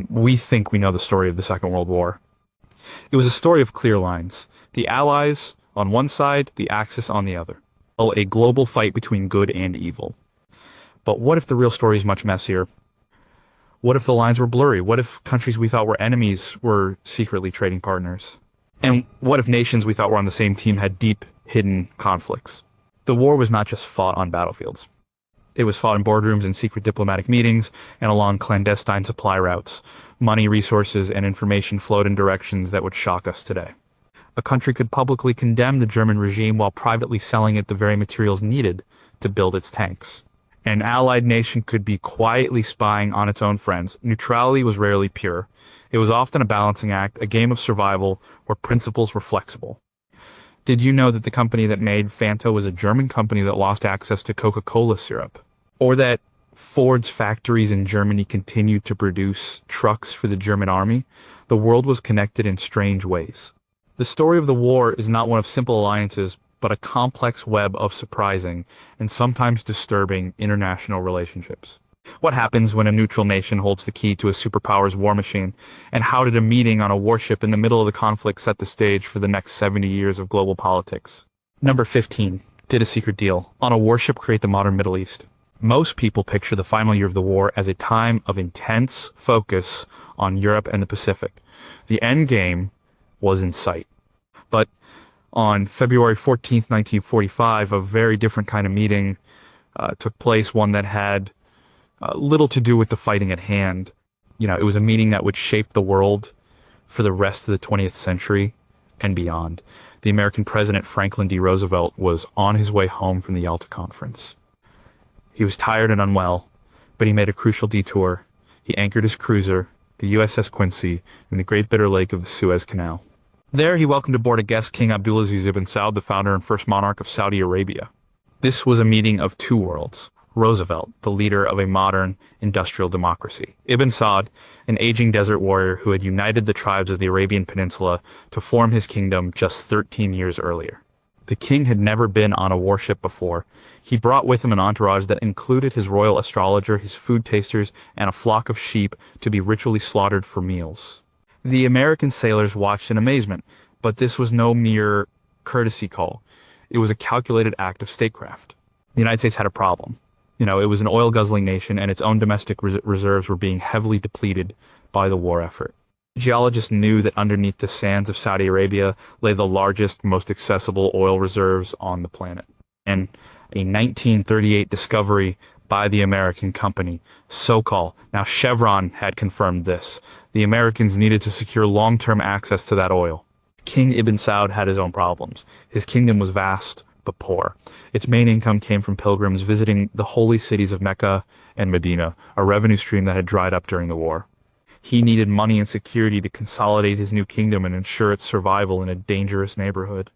we think we know the story of the Second World War. It was a story of clear lines. The Allies on one side, the Axis on the other. Oh, a global fight between good and evil. But what if the real story is much messier? What if the lines were blurry? What if countries we thought were enemies were secretly trading partners? And what if nations we thought were on the same team had deep, hidden conflicts? The war was not just fought on battlefields. It was fought in boardrooms and secret diplomatic meetings and along clandestine supply routes. Money, resources, and information flowed in directions that would shock us today. A country could publicly condemn the German regime while privately selling it the very materials needed to build its tanks. An allied nation could be quietly spying on its own friends. Neutrality was rarely pure. It was often a balancing act, a game of survival where principles were flexible. Did you know that the company that made Fanta was a German company that lost access to Coca-Cola syrup? Or that Ford's factories in Germany continued to produce trucks for the German army? The world was connected in strange ways. The story of the war is not one of simple alliances, but a complex web of surprising and sometimes disturbing international relationships. What happens when a neutral nation holds the key to a superpower's war machine? And how did a meeting on a warship in the middle of the conflict set the stage for the next 70 years of global politics? Number 15. Did a secret deal on a warship create the modern Middle East? Most people picture the final year of the war as a time of intense focus on Europe and the Pacific. The end game was in sight. But on February 14th, 1945, a very different kind of meeting took place, one that had little to do with the fighting at hand. It was a meeting that would shape the world for the rest of the 20th century and beyond. The American President Franklin D. Roosevelt was on his way home from the Yalta Conference. He was tired and unwell, but he made a crucial detour. He anchored his cruiser, the USS Quincy, in the Great Bitter Lake of the Suez Canal. There he welcomed aboard a guest King Abdulaziz ibn Saud, the founder and first monarch of Saudi Arabia. This was a meeting of two worlds. Roosevelt, the leader of a modern industrial democracy. Ibn Saud, an aging desert warrior who had united the tribes of the Arabian Peninsula to form his kingdom just 13 years earlier. The king had never been on a warship before. He brought with him an entourage that included his royal astrologer, his food tasters, and a flock of sheep to be ritually slaughtered for meals. The American sailors watched in amazement, but this was no mere courtesy call. It was a calculated act of statecraft. The United States had a problem. It was an oil-guzzling nation, and its own domestic reserves were being heavily depleted by the war effort. Geologists knew that underneath the sands of Saudi Arabia lay the largest, most accessible oil reserves on the planet. And a 1938 discovery by the American company, SoCal, now Chevron, had confirmed this. The Americans needed to secure long-term access to that oil. King Ibn Saud had his own problems. His kingdom was vast, but poor. Its main income came from pilgrims visiting the holy cities of Mecca and Medina, a revenue stream that had dried up during the war. He needed money and security to consolidate his new kingdom and ensure its survival in a dangerous neighborhood.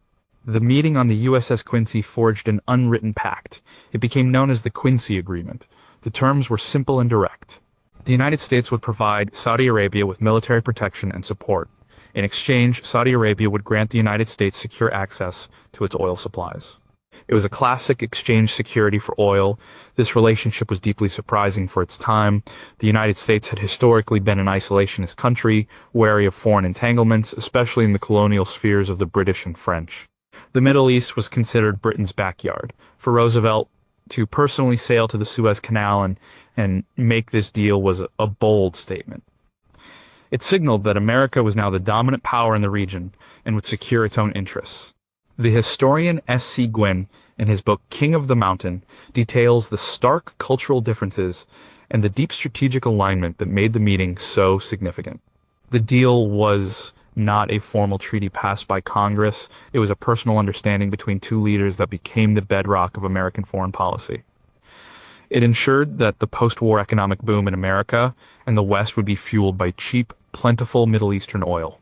The meeting on the USS Quincy forged an unwritten pact. It became known as the Quincy Agreement. The terms were simple and direct. The United States would provide Saudi Arabia with military protection and support. In exchange, Saudi Arabia would grant the United States secure access to its oil supplies. It was a classic exchange security for oil. This relationship was deeply surprising for its time. The United States had historically been an isolationist country, wary of foreign entanglements, especially in the colonial spheres of the British and French. The Middle East was considered Britain's backyard. For Roosevelt to personally sail to the Suez Canal and make this deal was a bold statement. It signaled that America was now the dominant power in the region and would secure its own interests. The historian S.C. Gwynne, in his book King of the Mountain, details the stark cultural differences and the deep strategic alignment that made the meeting so significant. The deal was not a formal treaty passed by Congress. It was a personal understanding between two leaders that became the bedrock of American foreign policy. It ensured that the post-war economic boom in America and the West would be fueled by cheap, plentiful Middle Eastern oil.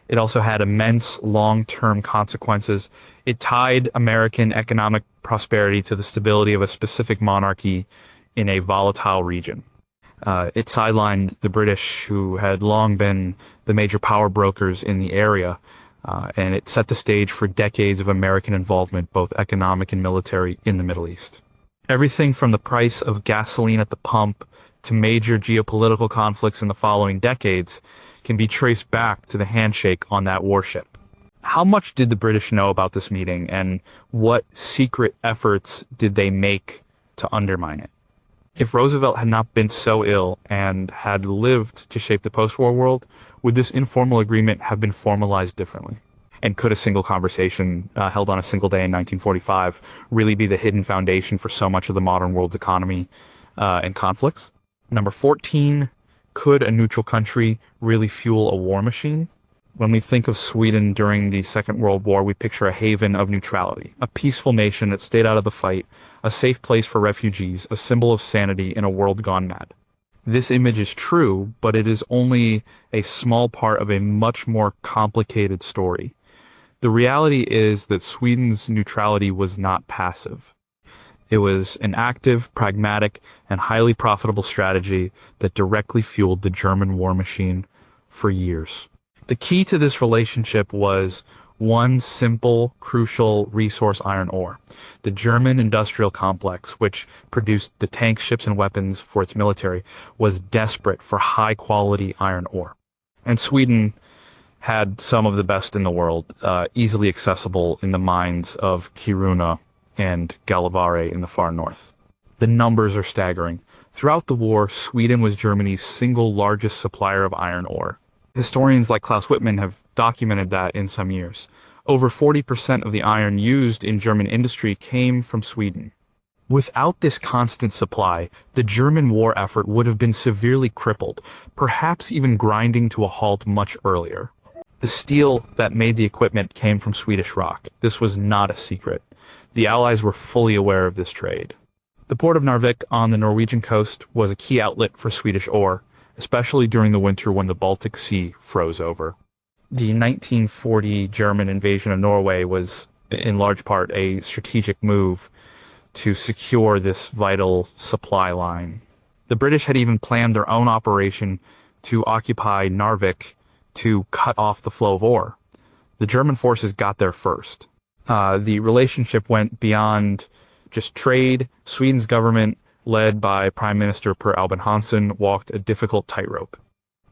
It also had immense long-term consequences. It tied American economic prosperity to the stability of a specific monarchy in a volatile region. It sidelined the British, who had long been the major power brokers in the area, and it set the stage for decades of American involvement, both economic and military, in the Middle East. Everything from the price of gasoline at the pump to major geopolitical conflicts in the following decades can be traced back to the handshake on that warship. How much did the British know about this meeting, and what secret efforts did they make to undermine it? If Roosevelt had not been so ill and had lived to shape the post-war world, would this informal agreement have been formalized differently? And could a single conversation held on a single day in 1945 really be the hidden foundation for so much of the modern world's economy and conflicts? Number 14, could a neutral country really fuel a war machine? When we think of Sweden during the Second World War, we picture a haven of neutrality, a peaceful nation that stayed out of the fight, a safe place for refugees, a symbol of sanity in a world gone mad. This image is true, but it is only a small part of a much more complicated story. The reality is that Sweden's neutrality was not passive. It was an active, pragmatic, and highly profitable strategy that directly fueled the German war machine for years. The key to this relationship was one simple, crucial resource: iron ore. The German industrial complex, which produced the tanks, ships, and weapons for its military, was desperate for high-quality iron ore. And Sweden had some of the best in the world, easily accessible in the mines of Kiruna and Gällivare in the far north. The numbers are staggering. Throughout the war, Sweden was Germany's single largest supplier of iron ore. Historians like Klaus Wittmann have documented that in some years. Over 40% of the iron used in German industry came from Sweden. Without this constant supply, the German war effort would have been severely crippled, perhaps even grinding to a halt much earlier. The steel that made the equipment came from Swedish rock. This was not a secret. The Allies were fully aware of this trade. The port of Narvik on the Norwegian coast was a key outlet for Swedish ore, especially during the winter when the Baltic Sea froze over. The 1940 German invasion of Norway was, in large part, a strategic move to secure this vital supply line. The British had even planned their own operation to occupy Narvik to cut off the flow of ore. The German forces got there first. The relationship went beyond just trade. Sweden's government, led by Prime Minister Per Albin Hansson, walked a difficult tightrope.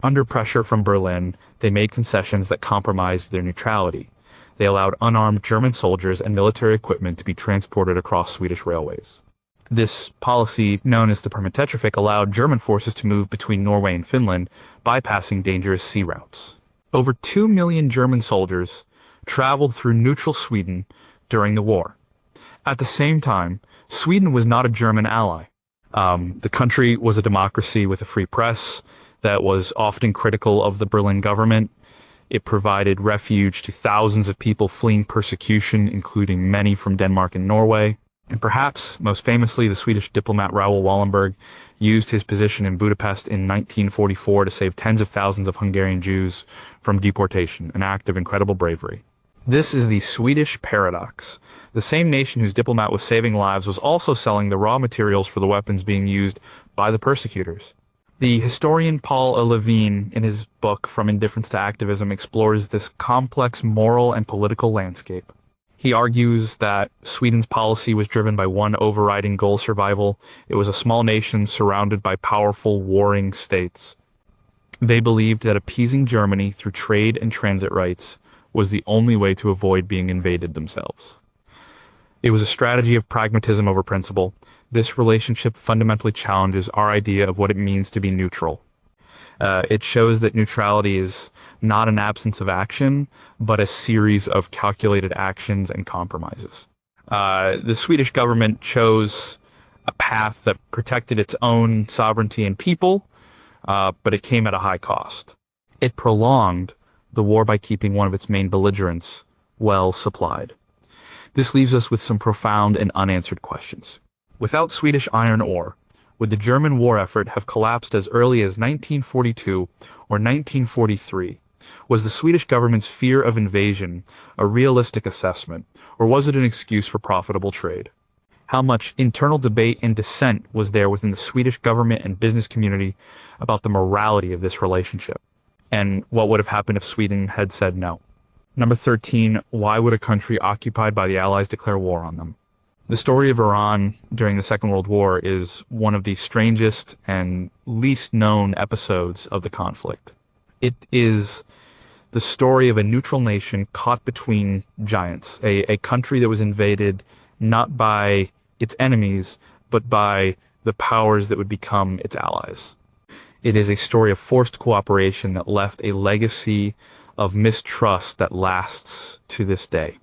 Under pressure from Berlin, they made concessions that compromised their neutrality. They allowed unarmed German soldiers and military equipment to be transported across Swedish railways. This policy, known as the Permanenttrafik, allowed German forces to move between Norway and Finland, bypassing dangerous sea routes. Over 2 million German soldiers traveled through neutral Sweden during the war. At the same time, Sweden was not a German ally. The country was a democracy with a free press that was often critical of the Berlin government. It provided refuge to thousands of people fleeing persecution, including many from Denmark and Norway. And perhaps, most famously, the Swedish diplomat Raoul Wallenberg used his position in Budapest in 1944 to save tens of thousands of Hungarian Jews from deportation, an act of incredible bravery. This is the Swedish paradox. The same nation whose diplomat was saving lives was also selling the raw materials for the weapons being used by the persecutors. The historian Paul Levine, in his book From Indifference to Activism, explores this complex moral and political landscape. He argues that Sweden's policy was driven by one overriding goal: survival. It was a small nation surrounded by powerful warring states. They believed that appeasing Germany through trade and transit rights was the only way to avoid being invaded themselves. It was a strategy of pragmatism over principle. This relationship fundamentally challenges our idea of what it means to be neutral. It shows that neutrality is not an absence of action, but a series of calculated actions and compromises. The Swedish government chose a path that protected its own sovereignty and people, but it came at a high cost. It prolonged the war by keeping one of its main belligerents well supplied. This leaves us with some profound and unanswered questions. Without Swedish iron ore, would the German war effort have collapsed as early as 1942 or 1943? Was the Swedish government's fear of invasion a realistic assessment, or was it an excuse for profitable trade? How much internal debate and dissent was there within the Swedish government and business community about the morality of this relationship? And what would have happened if Sweden had said no? Number 13, why would a country occupied by the Allies declare war on them? The story of Iran during the Second World War is one of the strangest and least known episodes of the conflict. It is the story of a neutral nation caught between giants, a country that was invaded not by its enemies, but by the powers that would become its allies. It is a story of forced cooperation that left a legacy of mistrust that lasts to this day.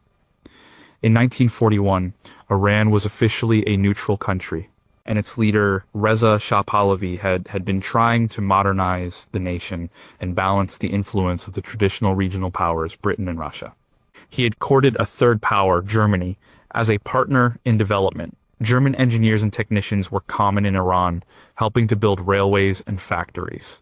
In 1941, Iran was officially a neutral country, and its leader, Reza Shah Pahlavi, had been trying to modernize the nation and balance the influence of the traditional regional powers, Britain and Russia. He had courted a third power, Germany, as a partner in development. German engineers and technicians were common in Iran, helping to build railways and factories.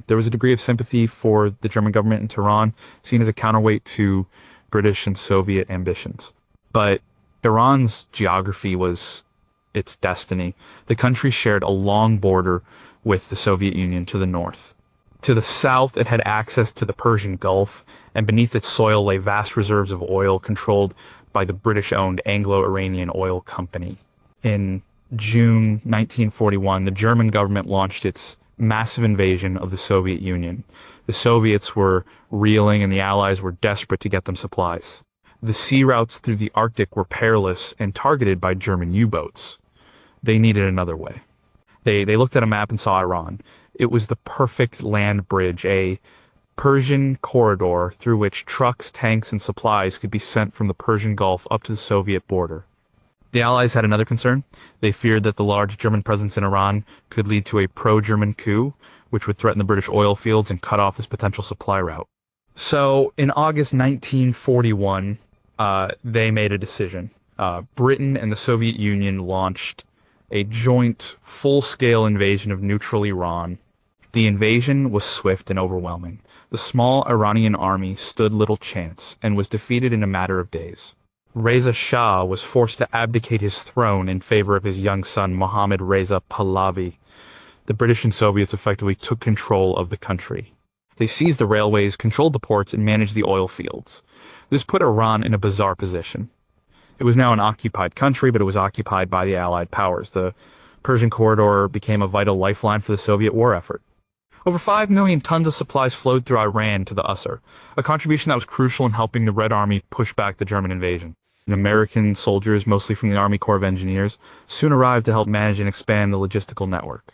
There was a degree of sympathy for the German government in Tehran, seen as a counterweight to British and Soviet ambitions. But Iran's geography was its destiny. The country shared a long border with the Soviet Union to the north. To the south, it had access to the Persian Gulf, and beneath its soil lay vast reserves of oil controlled by the British-owned Anglo-Iranian Oil Company. In June 1941, the German government launched its massive invasion of the Soviet Union. The Soviets were reeling, and the Allies were desperate to get them supplies. The sea routes through the Arctic were perilous and targeted by German U-boats. They needed another way. They looked at a map and saw Iran. It was the perfect land bridge, a Persian corridor through which trucks, tanks, and supplies could be sent from the Persian Gulf up to the Soviet border. The Allies had another concern. They feared that the large German presence in Iran could lead to a pro-German coup, which would threaten the British oil fields and cut off this potential supply route. So in August 1941, they made a decision. Britain and the Soviet Union launched a joint, full-scale invasion of neutral Iran. The invasion was swift and overwhelming. The small Iranian army stood little chance and was defeated in a matter of days. Reza Shah was forced to abdicate his throne in favor of his young son, Mohammad Reza Pahlavi. The British and Soviets effectively took control of the country. They seized the railways, controlled the ports, and managed the oil fields. This put Iran in a bizarre position. It was now an occupied country, but it was occupied by the Allied powers. The Persian corridor became a vital lifeline for the Soviet war effort. Over 5 million tons of supplies flowed through Iran to the Usr, a contribution that was crucial in helping the Red Army push back the German invasion. American soldiers, mostly from the Army Corps of Engineers, soon arrived to help manage and expand the logistical network.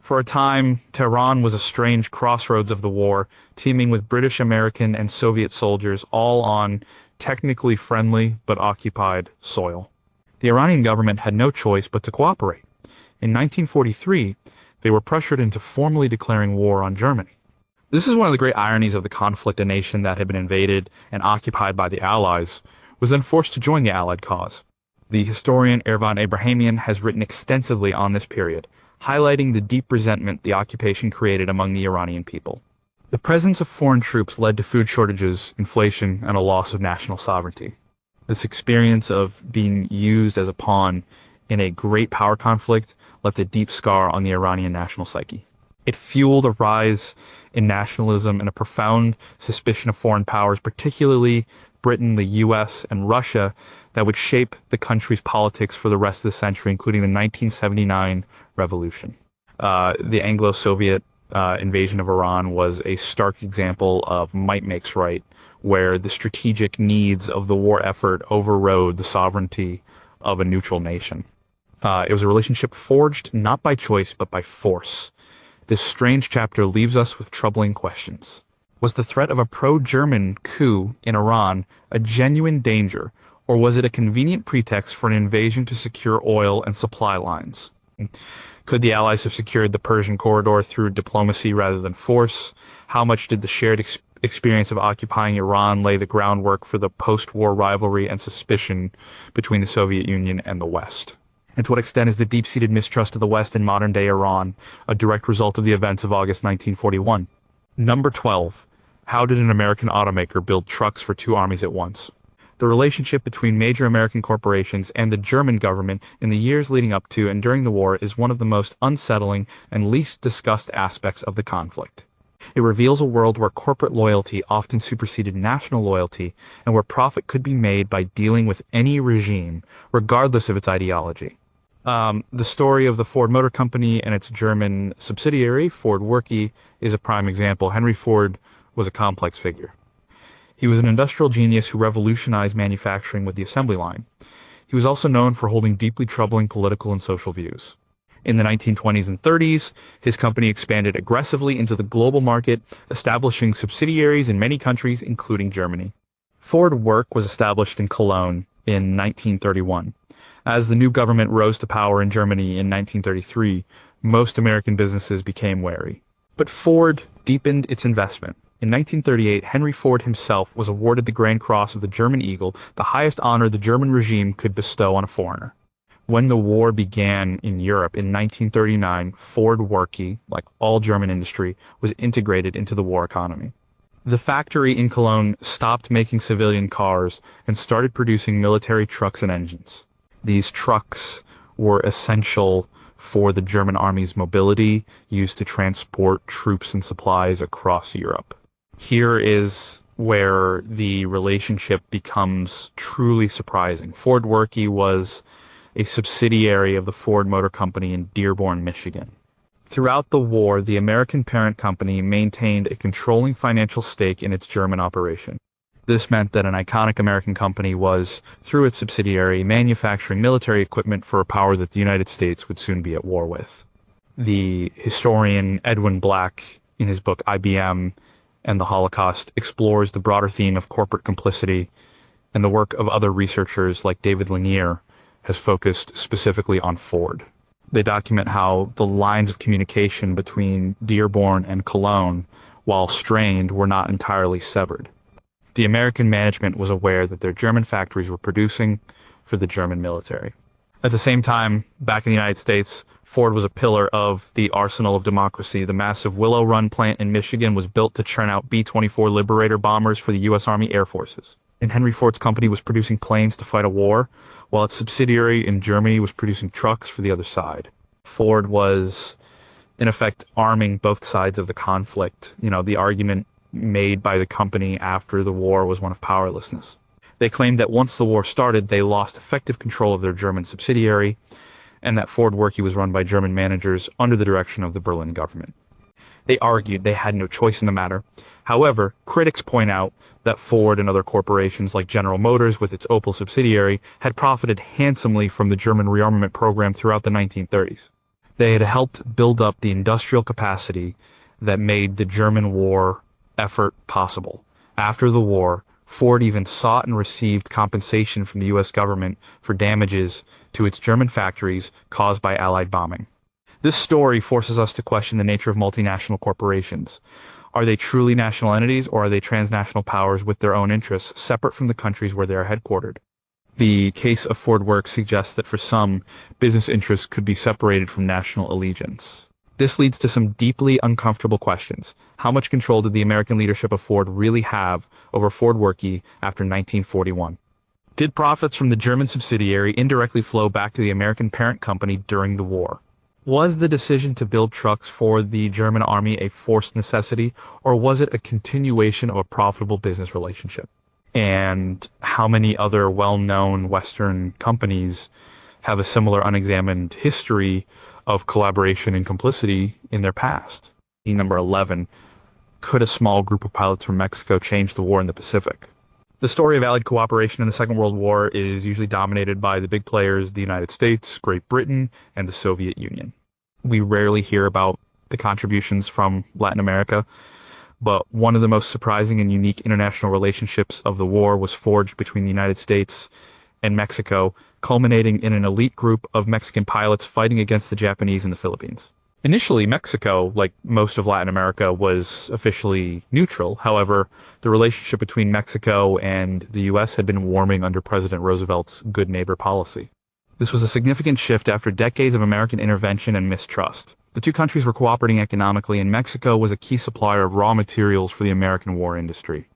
For a time, Tehran was a strange crossroads of the war, teeming with British, American, and Soviet soldiers, all on technically friendly but occupied soil. The Iranian government had no choice but to cooperate. In 1943, they were pressured into formally declaring war on Germany. This is one of the great ironies of the conflict. A nation that had been invaded and occupied by the Allies was then forced to join the Allied cause. The historian Ervan Abrahamian has written extensively on this period, highlighting the deep resentment the occupation created among the Iranian people. The presence of foreign troops led to food shortages, inflation, and a loss of national sovereignty. This experience of being used as a pawn in a great power conflict left a deep scar on the Iranian national psyche. It fueled a rise in nationalism and a profound suspicion of foreign powers, particularly Britain, the US, and Russia, that would shape the country's politics for the rest of the century, including the 1979 revolution. The Anglo-Soviet invasion of Iran was a stark example of might makes right, where the strategic needs of the war effort overrode the sovereignty of a neutral nation. It was a relationship forged not by choice, but by force. This strange chapter leaves us with troubling questions. Was the threat of a pro-German coup in Iran a genuine danger, or was it a convenient pretext for an invasion to secure oil and supply lines? Could the Allies have secured the Persian corridor through diplomacy rather than force? How much did the shared experience of occupying Iran lay the groundwork for the post-war rivalry and suspicion between the Soviet Union and the West? And to what extent is the deep-seated mistrust of the West in modern-day Iran a direct result of the events of August 1941? Number 12. How did an American automaker build trucks for two armies at once? The relationship between major American corporations and the German government in the years leading up to and during the war is one of the most unsettling and least discussed aspects of the conflict. It reveals a world where corporate loyalty often superseded national loyalty and where profit could be made by dealing with any regime, regardless of its ideology. The story of the Ford Motor Company and its German subsidiary, Ford Worke, is a prime example. Henry Ford was a complex figure. He was an industrial genius who revolutionized manufacturing with the assembly line. He was also known for holding deeply troubling political and social views. In the 1920s and 30s, his company expanded aggressively into the global market, establishing subsidiaries in many countries, including Germany. Ford Work was established in Cologne in 1931. As the new government rose to power in Germany in 1933, most American businesses became wary. But Ford deepened its investment. In 1938, Henry Ford himself was awarded the Grand Cross of the German Eagle, the highest honor the German regime could bestow on a foreigner. When the war began in Europe in 1939, Ford Worke, like all German industry, was integrated into the war economy. The factory in Cologne stopped making civilian cars and started producing military trucks and engines. These trucks were essential for the German army's mobility, used to transport troops and supplies across Europe. Here is where the relationship becomes truly surprising. Ford Worke was a subsidiary of the Ford Motor Company in Dearborn, Michigan. Throughout the war, the American parent company maintained a controlling financial stake in its German operation. This meant that an iconic American company was, through its subsidiary, manufacturing military equipment for a power that the United States would soon be at war with. The historian Edwin Black, in his book IBM and the Holocaust, explores the broader theme of corporate complicity, and the work of other researchers like David Lanier has focused specifically on Ford. They document how the lines of communication between Dearborn and Cologne, while strained, were not entirely severed. The American management was aware that their German factories were producing for the German military. At the same time, back in the United States, Ford was a pillar of the arsenal of democracy. The massive Willow Run plant in Michigan was built to churn out B-24 Liberator bombers for the U.S. Army Air Forces. And Henry Ford's company was producing planes to fight a war, while its subsidiary in Germany was producing trucks for the other side. Ford was, in effect, arming both sides of the conflict. The argument made by the company after the war was one of powerlessness. They claimed that once the war started, they lost effective control of their German subsidiary, and that Ford Worke was run by German managers under the direction of the Berlin government. They argued they had no choice in the matter. However, critics point out that Ford and other corporations like General Motors with its Opel subsidiary had profited handsomely from the German rearmament program throughout the 1930s. They had helped build up the industrial capacity that made the German war effort possible. After the war, Ford even sought and received compensation from the U.S. government for damages to its German factories caused by Allied bombing. This story forces us to question the nature of multinational corporations. Are they truly national entities, or are they transnational powers with their own interests, separate from the countries where they are headquartered? The case of Ford Work suggests that for some, business interests could be separated from national allegiance. This leads to some deeply uncomfortable questions. How much control did the American leadership of Ford really have over Ford Worke after 1941? Did profits from the German subsidiary indirectly flow back to the American parent company during the war? Was the decision to build trucks for the German army a forced necessity, or was it a continuation of a profitable business relationship? And how many other well-known Western companies have a similar unexamined history of collaboration and complicity in their past? Number 11, could a small group of pilots from Mexico change the war in the Pacific? The story of Allied cooperation in the Second World War is usually dominated by the big players, the United States, Great Britain, and the Soviet Union. We rarely hear about the contributions from Latin America, but one of the most surprising and unique international relationships of the war was forged between the United States and Mexico, culminating in an elite group of Mexican pilots fighting against the Japanese in the Philippines. Initially, Mexico, like most of Latin America, was officially neutral. However, the relationship between Mexico and the U.S. had been warming under President Roosevelt's good neighbor policy. This was a significant shift after decades of American intervention and mistrust. The two countries were cooperating economically, and Mexico was a key supplier of raw materials for the American war industry.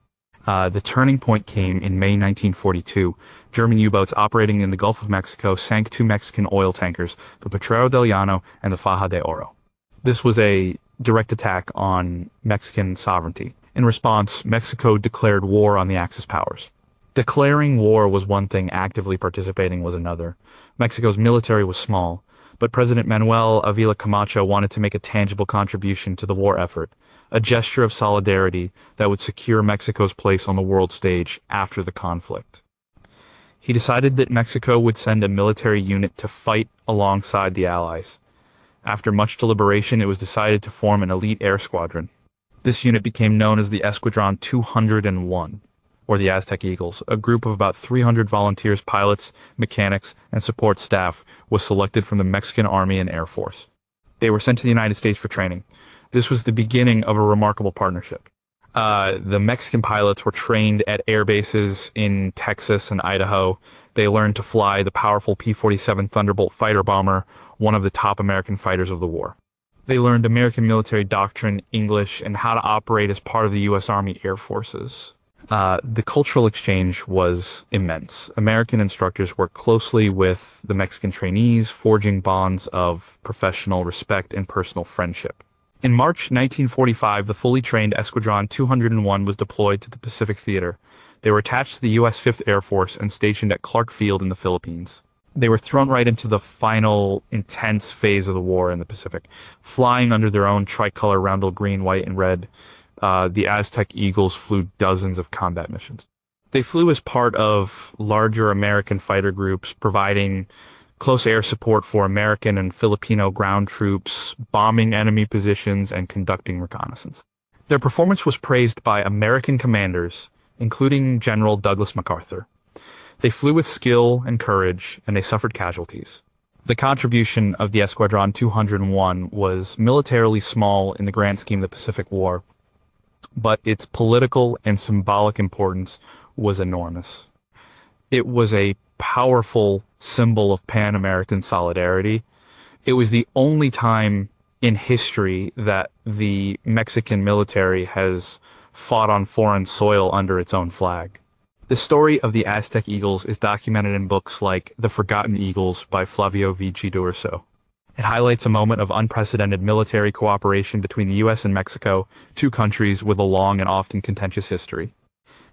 The turning point came in May 1942. German U-boats operating in the Gulf of Mexico sank two Mexican oil tankers, the Potrero del Llano and the Faja de Oro. This was a direct attack on Mexican sovereignty. In response, Mexico declared war on the Axis powers. Declaring war was one thing, actively participating was another. Mexico's military was small, but President Manuel Avila Camacho wanted to make a tangible contribution to the war effort, a gesture of solidarity that would secure Mexico's place on the world stage after the conflict. He decided that Mexico would send a military unit to fight alongside the Allies. After much deliberation, it was decided to form an elite air squadron. This unit became known as the Escuadron 201, or the Aztec Eagles. A group of about 300 volunteers, pilots, mechanics, and support staff was selected from the Mexican Army and Air Force. They were sent to the United States for training. This was the beginning of a remarkable partnership. The Mexican pilots were trained at air bases in Texas and Idaho. They learned to fly the powerful P-47 Thunderbolt fighter bomber, one of the top American fighters of the war. They learned American military doctrine, English, and how to operate as part of the U.S. Army Air Forces. The cultural exchange was immense. American instructors worked closely with the Mexican trainees, forging bonds of professional respect and personal friendship. In March 1945, the fully trained Escuadron 201 was deployed to the Pacific Theater. They were attached to the U.S. 5th Air Force and stationed at Clark Field in the Philippines. They were thrown right into the final intense phase of the war in the Pacific. Flying under their own tricolor roundel green, white, and red, the Aztec Eagles flew dozens of combat missions. They flew as part of larger American fighter groups, providing close air support for American and Filipino ground troops, bombing enemy positions, and conducting reconnaissance. Their performance was praised by American commanders, including General Douglas MacArthur. They flew with skill and courage, and they suffered casualties. The contribution of the Escuadron 201 was militarily small in the grand scheme of the Pacific War, but its political and symbolic importance was enormous. It was a powerful symbol of Pan-American solidarity. It was the only time in history that the Mexican military has fought on foreign soil under its own flag. The story of the Aztec Eagles is documented in books like The Forgotten Eagles by Flavio Vici d'Urso. It highlights a moment of unprecedented military cooperation between the U.S. and Mexico, two countries with a long and often contentious history.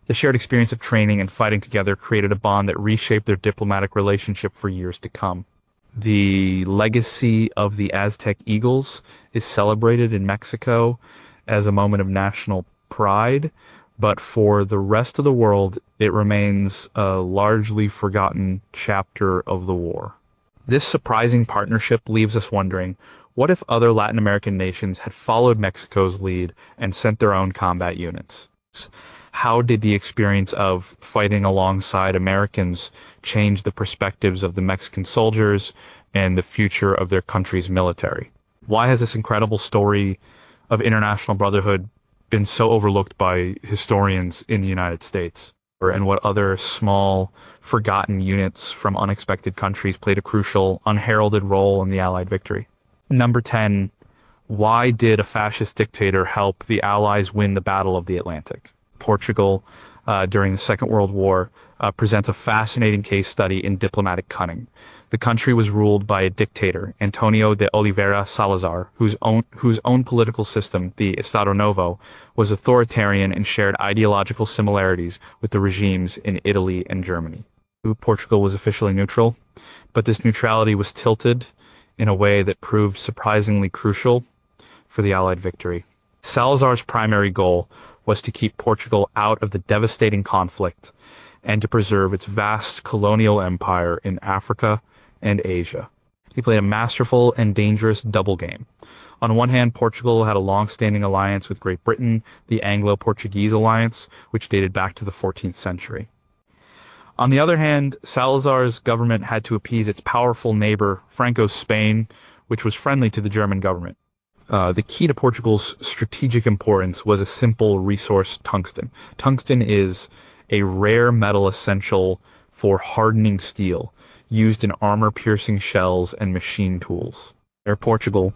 The shared experience of training and fighting together created a bond that reshaped their diplomatic relationship for years to come. The legacy of the Aztec Eagles is celebrated in Mexico as a moment of national pride, but for the rest of the world, it remains a largely forgotten chapter of the war. This surprising partnership leaves us wondering, what if other Latin American nations had followed Mexico's lead and sent their own combat units? How did the experience of fighting alongside Americans change the perspectives of the Mexican soldiers and the future of their country's military? Why has this incredible story of international brotherhood been so overlooked by historians in the United States? And what other small, forgotten units from unexpected countries played a crucial, unheralded role in the Allied victory? Number 10, why did a fascist dictator help the Allies win the Battle of the Atlantic? Portugal, during the Second World War, presents a fascinating case study in diplomatic cunning. The country was ruled by a dictator, Antonio de Oliveira Salazar, whose own political system, the Estado Novo, was authoritarian and shared ideological similarities with the regimes in Italy and Germany. Portugal was officially neutral, but this neutrality was tilted in a way that proved surprisingly crucial for the Allied victory. Salazar's primary goal was to keep Portugal out of the devastating conflict and to preserve its vast colonial empire in Africa and Asia. He played a masterful and dangerous double game. On one hand, Portugal had a long-standing alliance with Great Britain, the Anglo-Portuguese alliance, which dated back to the 14th century. On the other hand, Salazar's government had to appease its powerful neighbor, Franco's Spain, which was friendly to the German government. The key to Portugal's strategic importance was a simple resource, tungsten. Tungsten is a rare metal essential for hardening steel, used in armor-piercing shells and machine tools. Portugal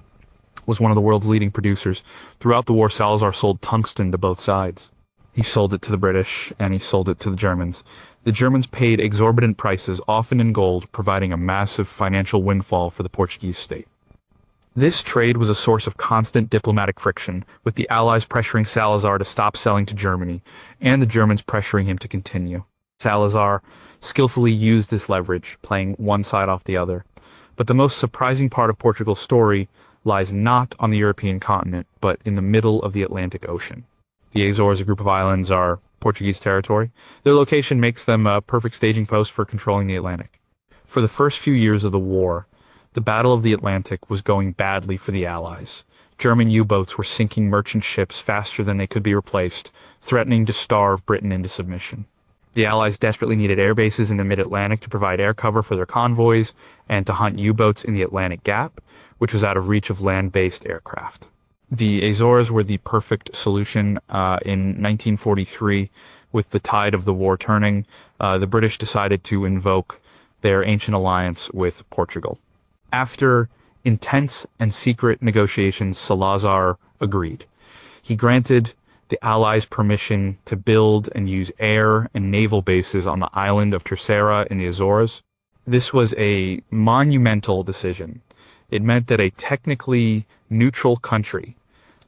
was one of the world's leading producers. Throughout the war, Salazar sold tungsten to both sides. He sold it to the British, and he sold it to the Germans. The Germans paid exorbitant prices, often in gold, providing a massive financial windfall for the Portuguese state. This trade was a source of constant diplomatic friction, with the Allies pressuring Salazar to stop selling to Germany, and the Germans pressuring him to continue. Salazar skillfully used this leverage, playing one side off the other. But the most surprising part of Portugal's story lies not on the European continent, but in the middle of the Atlantic Ocean. The Azores, a group of islands, are Portuguese territory. Their location makes them a perfect staging post for controlling the Atlantic. For the first few years of the war, the Battle of the Atlantic was going badly for the Allies. German U-boats were sinking merchant ships faster than they could be replaced, threatening to starve Britain into submission. The Allies desperately needed air bases in the mid-Atlantic to provide air cover for their convoys and to hunt U-boats in the Atlantic Gap, which was out of reach of land-based aircraft. The Azores were the perfect solution. In 1943, with the tide of the war turning, the British decided to invoke their ancient alliance with Portugal. After intense and secret negotiations, Salazar agreed. He granted the Allies permission to build and use air and naval bases on the island of Terceira in the Azores. This was a monumental decision. It meant that a technically neutral country,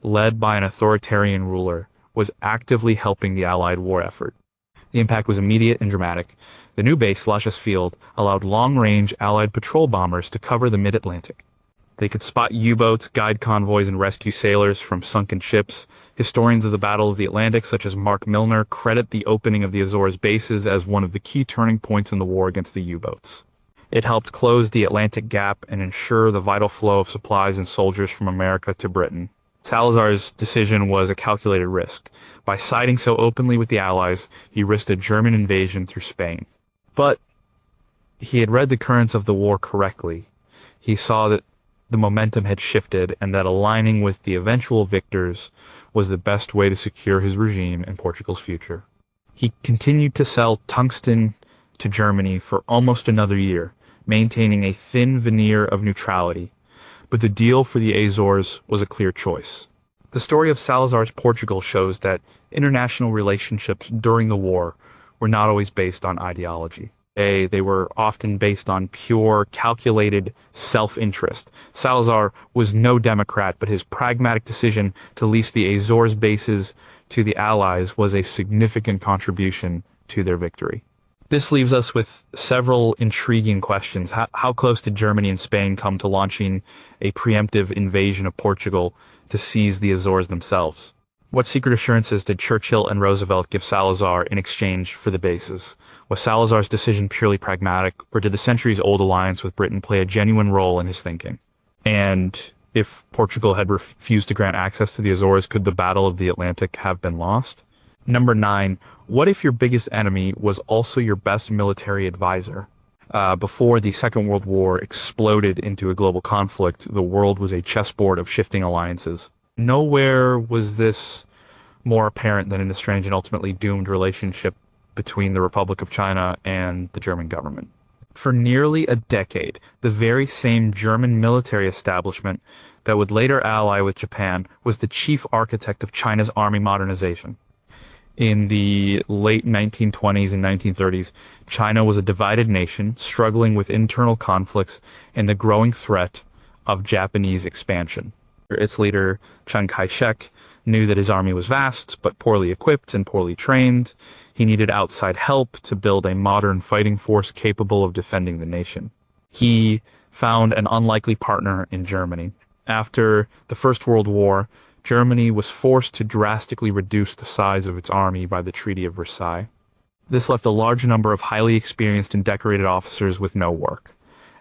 led by an authoritarian ruler, was actively helping the Allied war effort. The impact was immediate and dramatic. The new base, Lajas Field, allowed long-range Allied patrol bombers to cover the mid-Atlantic. They could spot U-boats, guide convoys, and rescue sailors from sunken ships. Historians of the Battle of the Atlantic, such as Mark Milner, credit the opening of the Azores bases as one of the key turning points in the war against the U-boats. It helped close the Atlantic Gap and ensure the vital flow of supplies and soldiers from America to Britain. Salazar's decision was a calculated risk. By siding so openly with the Allies, he risked a German invasion through Spain. But he had read the currents of the war correctly. He saw that the momentum had shifted and that aligning with the eventual victors was the best way to secure his regime and Portugal's future. He continued to sell tungsten to Germany for almost another year, maintaining a thin veneer of neutrality. But the deal for the Azores was a clear choice. The story of Salazar's Portugal shows that international relationships during the war were not always based on ideology. They were often based on pure, calculated self-interest. Salazar was no Democrat, but his pragmatic decision to lease the Azores bases to the Allies was a significant contribution to their victory. This leaves us with several intriguing questions. How close did Germany and Spain come to launching a preemptive invasion of Portugal to seize the Azores themselves? What secret assurances did Churchill and Roosevelt give Salazar in exchange for the bases? Was Salazar's decision purely pragmatic, or did the centuries-old alliance with Britain play a genuine role in his thinking? And if Portugal had refused to grant access to the Azores, could the Battle of the Atlantic have been lost? Number 9, what if your biggest enemy was also your best military advisor? Before the Second World War exploded into a global conflict, the world was a chessboard of shifting alliances. Nowhere was this more apparent than in the strange and ultimately doomed relationship between the Republic of China and the German government. For nearly a decade, the very same German military establishment that would later ally with Japan was the chief architect of China's army modernization. In the late 1920s and 1930s, China was a divided nation, struggling with internal conflicts and the growing threat of Japanese expansion. Its leader, Chiang Kai-shek, knew that his army was vast, but poorly equipped and poorly trained. He needed outside help to build a modern fighting force capable of defending the nation. He found an unlikely partner in Germany. After the First World War, Germany was forced to drastically reduce the size of its army by the Treaty of Versailles. This left a large number of highly experienced and decorated officers with no work.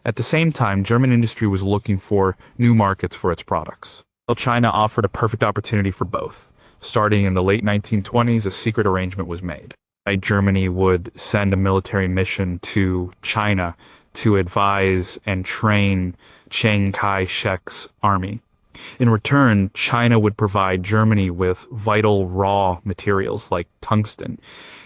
At the same time, German industry was looking for new markets for its products. China offered a perfect opportunity for both. Starting in the late 1920s, a secret arrangement was made. Germany would send a military mission to China to advise and train Chiang Kai-shek's army. In return, China would provide Germany with vital raw materials like tungsten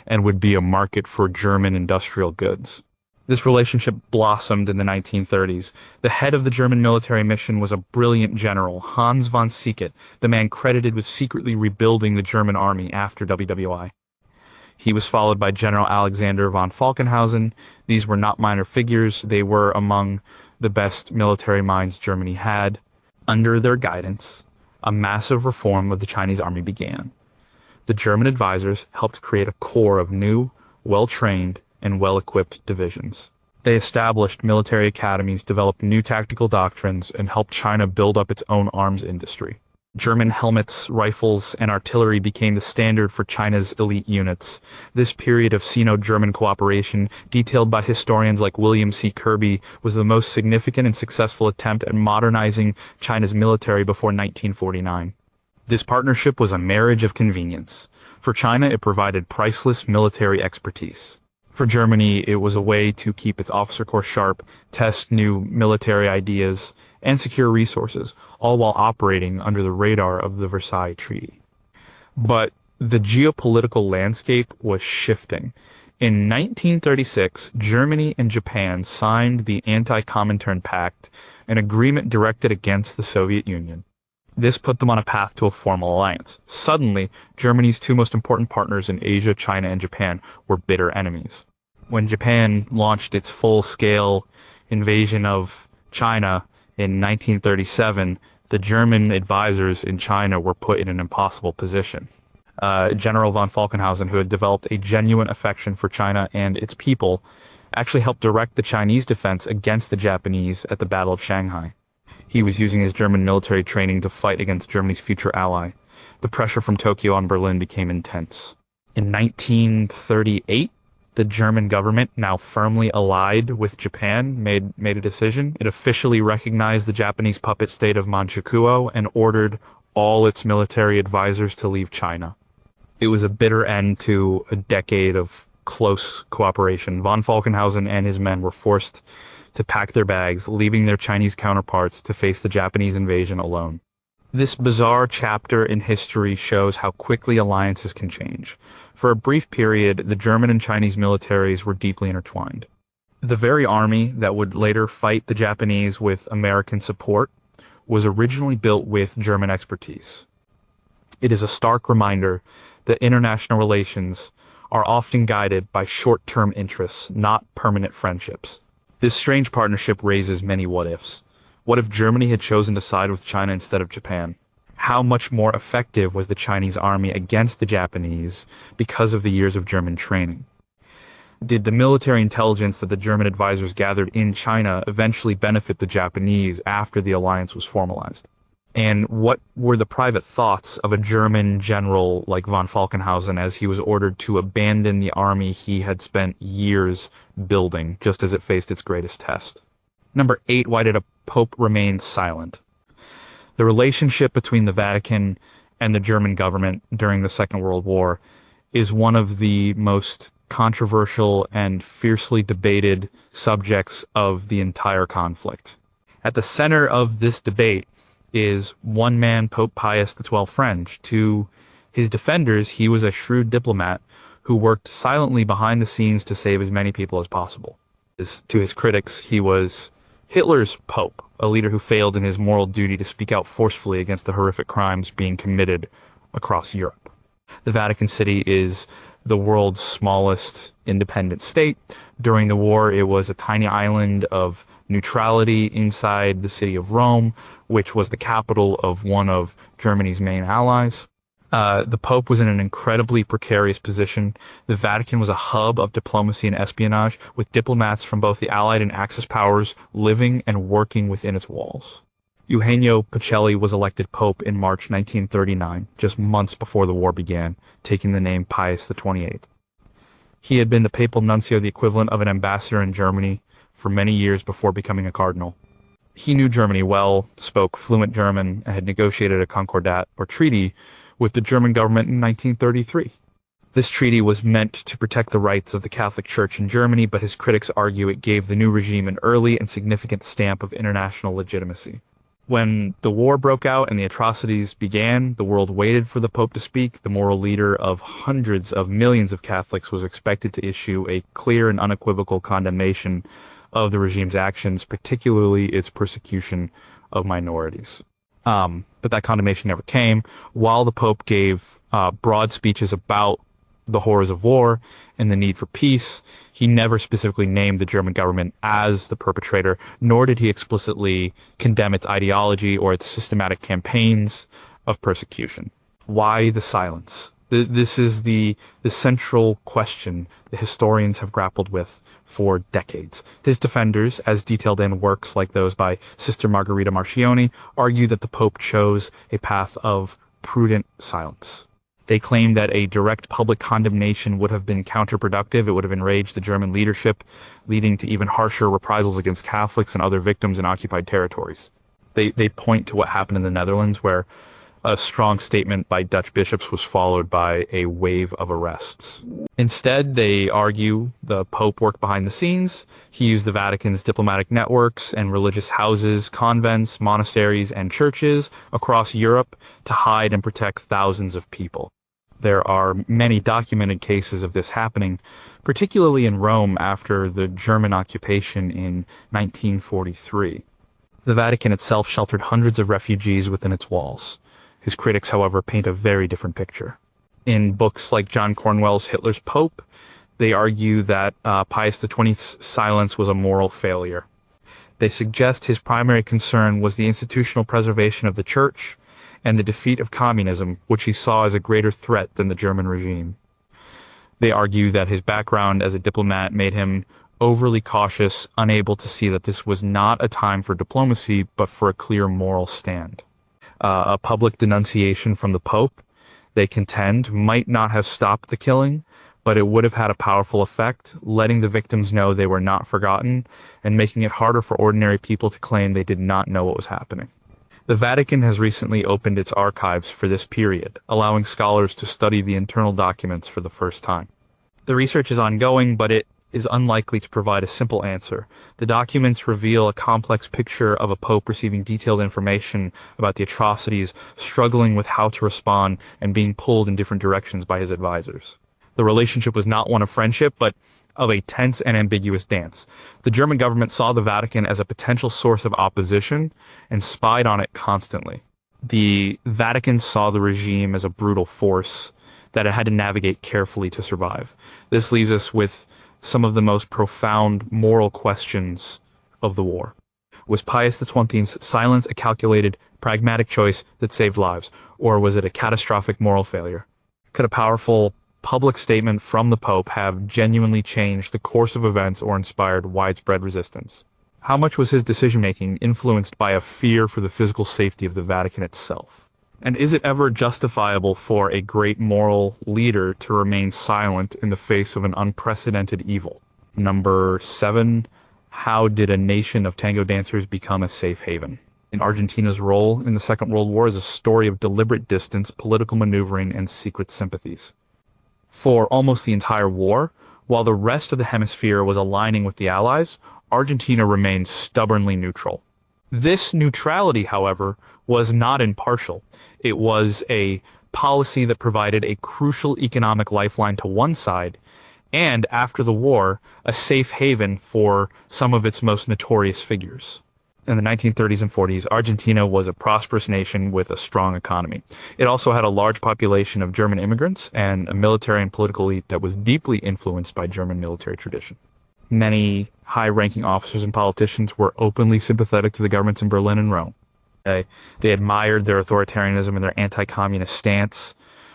and would be a market for German industrial goods. This relationship blossomed in the 1930s. The head of the German military mission was a brilliant general, Hans von Sickert, the man credited with secretly rebuilding the German army after WWI. He was followed by General Alexander von Falkenhausen. These were not minor figures. They were among the best military minds Germany had. Under their guidance, a massive reform of the Chinese army began. The German advisors helped create a corps of new, well-trained, and well-equipped divisions. They established military academies, developed new tactical doctrines, and helped China build up its own arms industry. German helmets, rifles, and artillery became the standard for China's elite units. This period of Sino-German cooperation, detailed by historians like William C. Kirby, was the most significant and successful attempt at modernizing China's military before 1949. This partnership was a marriage of convenience. For China, it provided priceless military expertise. For Germany, it was a way to keep its officer corps sharp, test new military ideas, and secure resources, all while operating under the radar of the Versailles Treaty. But the geopolitical landscape was shifting. In 1936, Germany and Japan signed the Anti-Comintern Pact, an agreement directed against the Soviet Union. This put them on a path to a formal alliance. Suddenly, Germany's two most important partners in Asia, China, and Japan, were bitter enemies. When Japan launched its full-scale invasion of China in 1937, the German advisors in China were put in an impossible position. General von Falkenhausen, who had developed a genuine affection for China and its people, actually helped direct the Chinese defense against the Japanese at the Battle of Shanghai. He was using his German military training to fight against Germany's future ally. The pressure from Tokyo on Berlin became intense. In 1938, the German government, now firmly allied with Japan, made a decision. It officially recognized the Japanese puppet state of Manchukuo and ordered all its military advisors to leave China. It was a bitter end to a decade of close cooperation. Von Falkenhausen and his men were forced to pack their bags, leaving their Chinese counterparts to face the Japanese invasion alone. This bizarre chapter in history shows how quickly alliances can change. For a brief period, the German and Chinese militaries were deeply intertwined. The very army that would later fight the Japanese with American support was originally built with German expertise. It is a stark reminder that international relations are often guided by short-term interests, not permanent friendships. This strange partnership raises many what-ifs. What if Germany had chosen to side with China instead of Japan? How much more effective was the Chinese army against the Japanese because of the years of German training? Did the military intelligence that the German advisors gathered in China eventually benefit the Japanese after the alliance was formalized? And what were the private thoughts of a German general like von Falkenhausen as he was ordered to abandon the army he had spent years building just as it faced its greatest test? Number 8, why did a pope remain silent? The relationship between the Vatican and the German government during the Second World War is one of the most controversial and fiercely debated subjects of the entire conflict. At the center of this debate is one man, Pope Pius XII French. To his defenders, he was a shrewd diplomat who worked silently behind the scenes to save as many people as possible. To his critics, he was Hitler's pope, a leader who failed in his moral duty to speak out forcefully against the horrific crimes being committed across Europe. The Vatican City is the world's smallest independent state. During the war, it was a tiny island of neutrality inside the city of Rome, which was the capital of one of Germany's main allies. The Pope was in an incredibly precarious position. The Vatican was a hub of diplomacy and espionage, with diplomats from both the Allied and Axis powers living and working within its walls. Eugenio Pacelli was elected Pope in March 1939, just months before the war began, taking the name Pius XXVIII. He had been the papal nuncio, the equivalent of an ambassador in Germany, for many years before becoming a cardinal. He knew Germany well, spoke fluent German, and had negotiated a concordat, or treaty, with the German government in 1933. This treaty was meant to protect the rights of the Catholic Church in Germany, but his critics argue it gave the new regime an early and significant stamp of international legitimacy. When the war broke out and the atrocities began, the world waited for the Pope to speak. The moral leader of hundreds of millions of Catholics was expected to issue a clear and unequivocal condemnation of the regime's actions, particularly its persecution of minorities. But that condemnation never came. While the Pope gave broad speeches about the horrors of war and the need for peace. He never specifically named the German government as the perpetrator, nor did he explicitly condemn its ideology or its systematic campaigns of persecution. Why the silence? This is the central question the historians have grappled with for decades. His defenders, as detailed in works like those by Sister Margherita Marchioni, argue that the Pope chose a path of prudent silence. They claim that a direct public condemnation would have been counterproductive. It would have enraged the German leadership, leading to even harsher reprisals against Catholics and other victims in occupied territories. They point to what happened in the Netherlands, where a strong statement by Dutch bishops was followed by a wave of arrests. Instead, they argue the Pope worked behind the scenes. He used the Vatican's diplomatic networks and religious houses, convents, monasteries, and churches across Europe to hide and protect thousands of people. There are many documented cases of this happening, particularly in Rome after the German occupation in 1943. The Vatican itself sheltered hundreds of refugees within its walls. His critics, however, paint a very different picture. In books like John Cornwell's Hitler's Pope, they argue that Pius XX's silence was a moral failure. They suggest his primary concern was the institutional preservation of the Church and the defeat of communism, which he saw as a greater threat than the German regime. They argue that his background as a diplomat made him overly cautious, unable to see that this was not a time for diplomacy, but for a clear moral stand. A public denunciation from the Pope, they contend, might not have stopped the killing, but it would have had a powerful effect, letting the victims know they were not forgotten and making it harder for ordinary people to claim they did not know what was happening. The Vatican has recently opened its archives for this period, allowing scholars to study the internal documents for the first time. The research is ongoing, but it is unlikely to provide a simple answer. The documents reveal a complex picture of a pope receiving detailed information about the atrocities, struggling with how to respond, and being pulled in different directions by his advisors. The relationship was not one of friendship, but of a tense and ambiguous dance. The German government saw the Vatican as a potential source of opposition and spied on it constantly. The Vatican saw the regime as a brutal force that it had to navigate carefully to survive. This leaves us with some of the most profound moral questions of the war. Was Pius XX's silence a calculated, pragmatic choice that saved lives, or was it a catastrophic moral failure? Could a powerful public statement from the Pope have genuinely changed the course of events or inspired widespread resistance? How much was his decision-making influenced by a fear for the physical safety of the Vatican itself? And is it ever justifiable for a great moral leader to remain silent in the face of an unprecedented evil? Number 7, how did a nation of tango dancers become a safe haven? In Argentina's role in the Second World War is a story of deliberate distance, political maneuvering, and secret sympathies. For almost the entire war, while the rest of the hemisphere was aligning with the Allies, Argentina remained stubbornly neutral. This neutrality, however, was not impartial. It was a policy that provided a crucial economic lifeline to one side, and after the war, a safe haven for some of its most notorious figures. In the 1930s and 40s, Argentina was a prosperous nation with a strong economy. It also had a large population of German immigrants and a military and political elite that was deeply influenced by German military tradition. Many high-ranking officers and politicians were openly sympathetic to the governments in Berlin and Rome. They admired their authoritarianism and their anti-communist stance.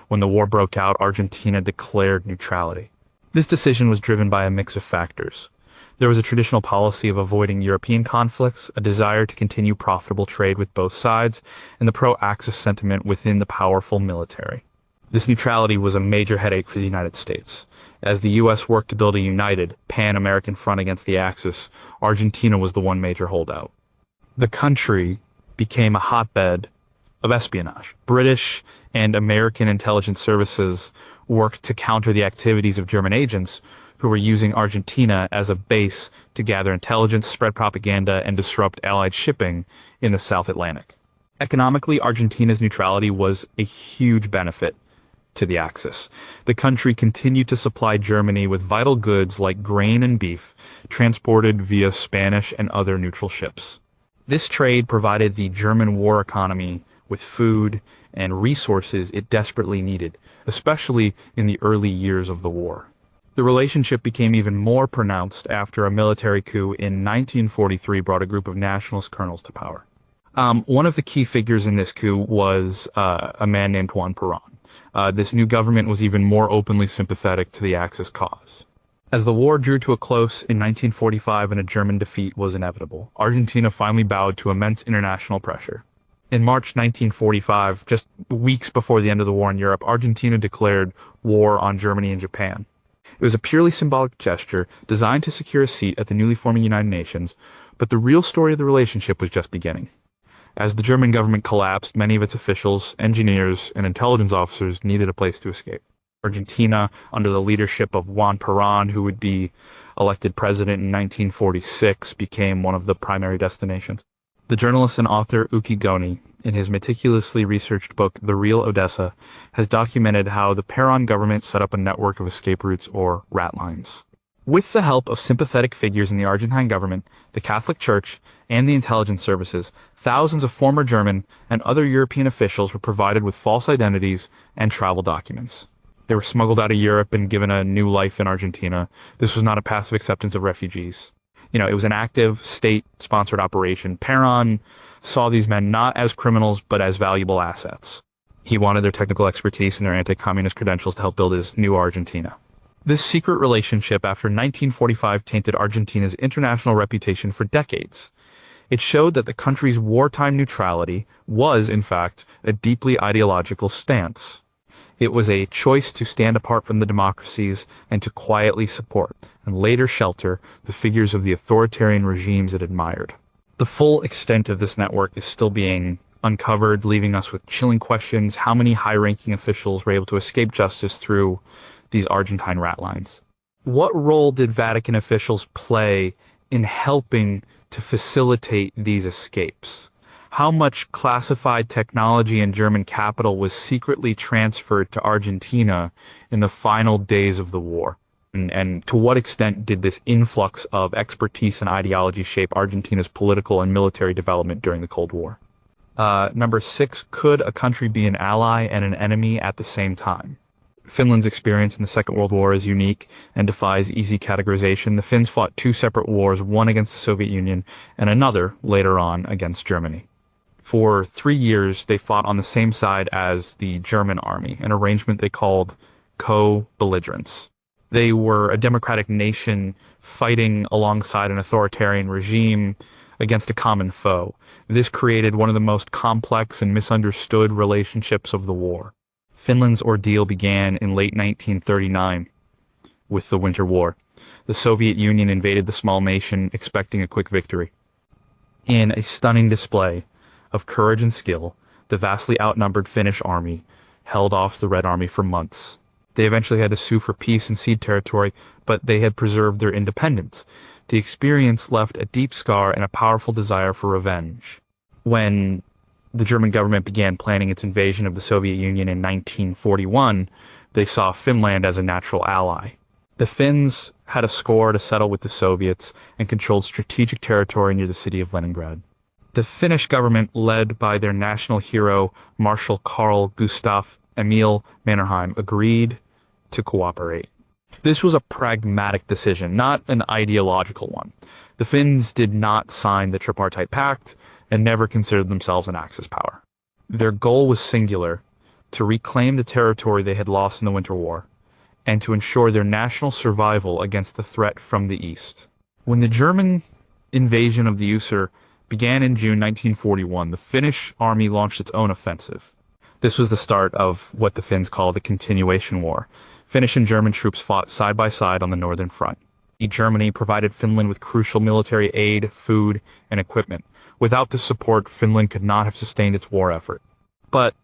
When the war broke out, Argentina declared neutrality. This decision was driven by a mix of factors. There was a traditional policy of avoiding European conflicts, a desire to continue profitable trade with both sides, and the pro-Axis sentiment within the powerful military. This neutrality was a major headache for the United States. As the U.S. worked to build a united, pan-American front against the Axis, Argentina was the one major holdout. The country became a hotbed of espionage. British and American intelligence services worked to counter the activities of German agents who were using Argentina as a base to gather intelligence, spread propaganda, and disrupt Allied shipping in the South Atlantic. Economically, Argentina's neutrality was a huge benefit to the Axis. The country continued to supply Germany with vital goods like grain and beef, transported via Spanish and other neutral ships. This trade provided the German war economy with food and resources it desperately needed, especially in the early years of the war. The relationship became even more pronounced after a military coup in 1943 brought a group of nationalist colonels to power. One of the key figures in this coup was a man named Juan Perón. This new government was even more openly sympathetic to the Axis cause. As the war drew to a close in 1945 and a German defeat was inevitable, Argentina finally bowed to immense international pressure. In March 1945, just weeks before the end of the war in Europe, Argentina declared war on Germany and Japan. It was a purely symbolic gesture designed to secure a seat at the newly forming United Nations, but the real story of the relationship was just beginning. As the German government collapsed, many of its officials, engineers, and intelligence officers needed a place to escape. Argentina, under the leadership of Juan Perón, who would be elected president in 1946, became one of the primary destinations. The journalist and author Uki Goni, in his meticulously researched book The Real Odessa, has documented how the Perón government set up a network of escape routes, or rat lines. With the help of sympathetic figures in the Argentine government, the Catholic Church, and the intelligence services, thousands of former German and other European officials were provided with false identities and travel documents. They were smuggled out of Europe and given a new life in Argentina. This was not a passive acceptance of refugees. It was an active, state-sponsored operation. Perón saw these men not as criminals, but as valuable assets. He wanted their technical expertise and their anti-communist credentials to help build his new Argentina. This secret relationship after 1945 tainted Argentina's international reputation for decades. It showed that the country's wartime neutrality was, in fact, a deeply ideological stance. It was a choice to stand apart from the democracies and to quietly support, and later shelter, the figures of the authoritarian regimes it admired. The full extent of this network is still being uncovered, leaving us with chilling questions. How many high-ranking officials were able to escape justice through these Argentine rat lines? What role did Vatican officials play in helping to facilitate these escapes? How much classified technology in German capital was secretly transferred to Argentina in the final days of the war? And to what extent did this influx of expertise and ideology shape Argentina's political and military development during the Cold War? Number 6, could a country be an ally and an enemy at the same time? Finland's experience in the Second World War is unique and defies easy categorization. The Finns fought 2 separate wars, one against the Soviet Union and another, later on, against Germany. For 3 years, they fought on the same side as the German army, an arrangement they called co-belligerence. They were a democratic nation fighting alongside an authoritarian regime against a common foe. This created one of the most complex and misunderstood relationships of the war. Finland's ordeal began in late 1939 with the Winter War. The Soviet Union invaded the small nation, expecting a quick victory. In a stunning display of courage and skill, the vastly outnumbered Finnish army held off the Red Army for months. They eventually had to sue for peace and cede territory, but they had preserved their independence. The experience left a deep scar and a powerful desire for revenge. When the German government began planning its invasion of the Soviet Union in 1941, they saw Finland as a natural ally. The Finns had a score to settle with the Soviets and controlled strategic territory near the city of Leningrad. The Finnish government, led by their national hero, Marshal Carl Gustaf Emil Mannerheim, agreed to cooperate. This was a pragmatic decision, not an ideological one. The Finns did not sign the Tripartite Pact and never considered themselves an Axis power. Their goal was singular: to reclaim the territory they had lost in the Winter War, and to ensure their national survival against the threat from the East. When the German invasion of the USSR began in June 1941, the Finnish army launched its own offensive. This was the start of what the Finns call the Continuation War. Finnish and German troops fought side by side on the northern front. Germany provided Finland with crucial military aid, food, and equipment. Without this support, Finland could not have sustained its war effort. But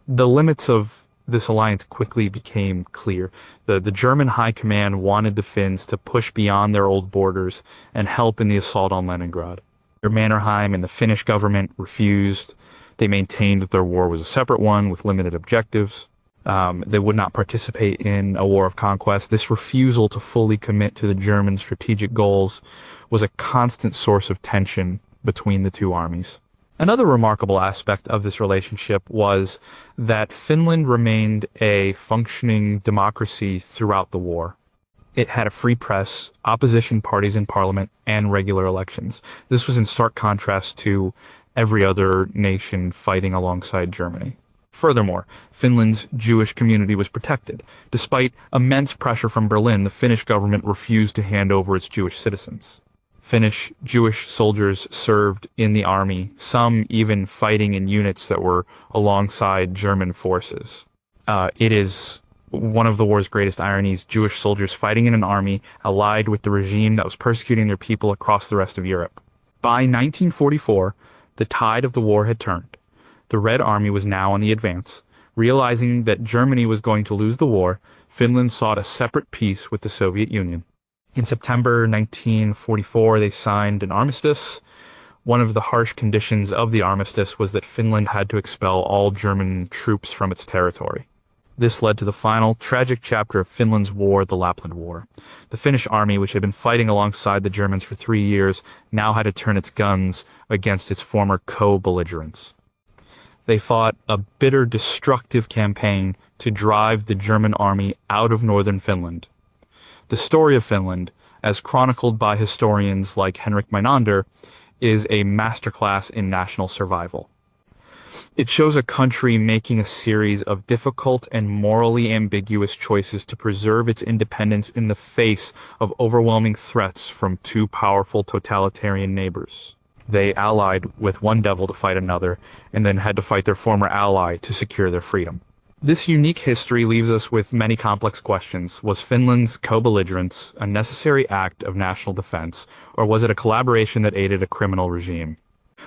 the limits of this alliance quickly became clear. The German high command wanted the Finns to push beyond their old borders and help in the assault on Leningrad. Mannerheim and the Finnish government refused. They maintained that their war was a separate one with limited objectives. They would not participate in a war of conquest. This refusal to fully commit to the German strategic goals was a constant source of tension between the two armies. Another remarkable aspect of this relationship was that Finland remained a functioning democracy throughout the war. It had a free press, opposition parties in parliament, and regular elections. This was in stark contrast to every other nation fighting alongside Germany. Furthermore, Finland's Jewish community was protected. Despite immense pressure from Berlin, the Finnish government refused to hand over its Jewish citizens. Finnish Jewish soldiers served in the army, some even fighting in units that were alongside German forces. It is one of the war's greatest ironies, Jewish soldiers fighting in an army allied with the regime that was persecuting their people across the rest of Europe. By 1944, the tide of the war had turned. The Red Army was now on the advance. Realizing that Germany was going to lose the war, Finland sought a separate peace with the Soviet Union. In September 1944, they signed an armistice. One of the harsh conditions of the armistice was that Finland had to expel all German troops from its territory. This led to the final, tragic chapter of Finland's war, the Lapland War. The Finnish army, which had been fighting alongside the Germans for 3 years, now had to turn its guns against its former co-belligerents. They fought a bitter, destructive campaign to drive the German army out of northern Finland. The story of Finland, as chronicled by historians like Henrik Meinander, is a masterclass in national survival. It shows a country making a series of difficult and morally ambiguous choices to preserve its independence in the face of overwhelming threats from two powerful totalitarian neighbors. They allied with one devil to fight another, and then had to fight their former ally to secure their freedom. This unique history leaves us with many complex questions. Was Finland's co-belligerence a necessary act of national defense, or was it a collaboration that aided a criminal regime?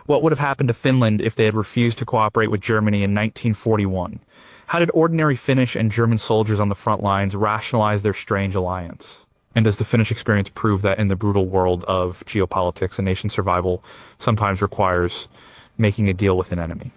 What would have happened to Finland if they had refused to cooperate with Germany in 1941? How did ordinary Finnish and German soldiers on the front lines rationalize their strange alliance? And does the Finnish experience prove that in the brutal world of geopolitics, a nation's survival sometimes requires making a deal with an enemy?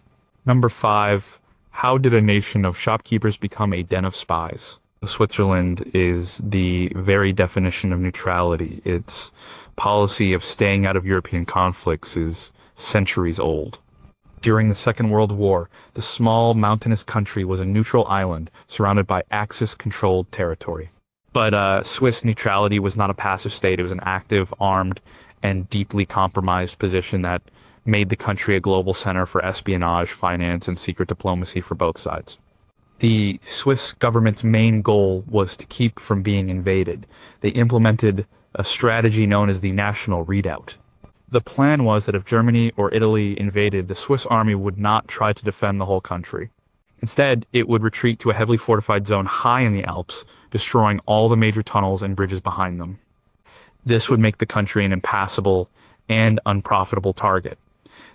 Number 5, how did a nation of shopkeepers become a den of spies? Switzerland is the very definition of neutrality. Its policy of staying out of European conflicts is centuries old. During the Second World War, the small mountainous country was a neutral island surrounded by Axis-controlled territory. But Swiss neutrality was not a passive state. It was an active, armed, and deeply compromised position that made the country a global center for espionage, finance, and secret diplomacy for both sides. The Swiss government's main goal was to keep from being invaded. They implemented a strategy known as the National Redoubt. The plan was that if Germany or Italy invaded, the Swiss army would not try to defend the whole country. Instead, it would retreat to a heavily fortified zone high in the Alps, destroying all the major tunnels and bridges behind them. This would make the country an impassable and unprofitable target.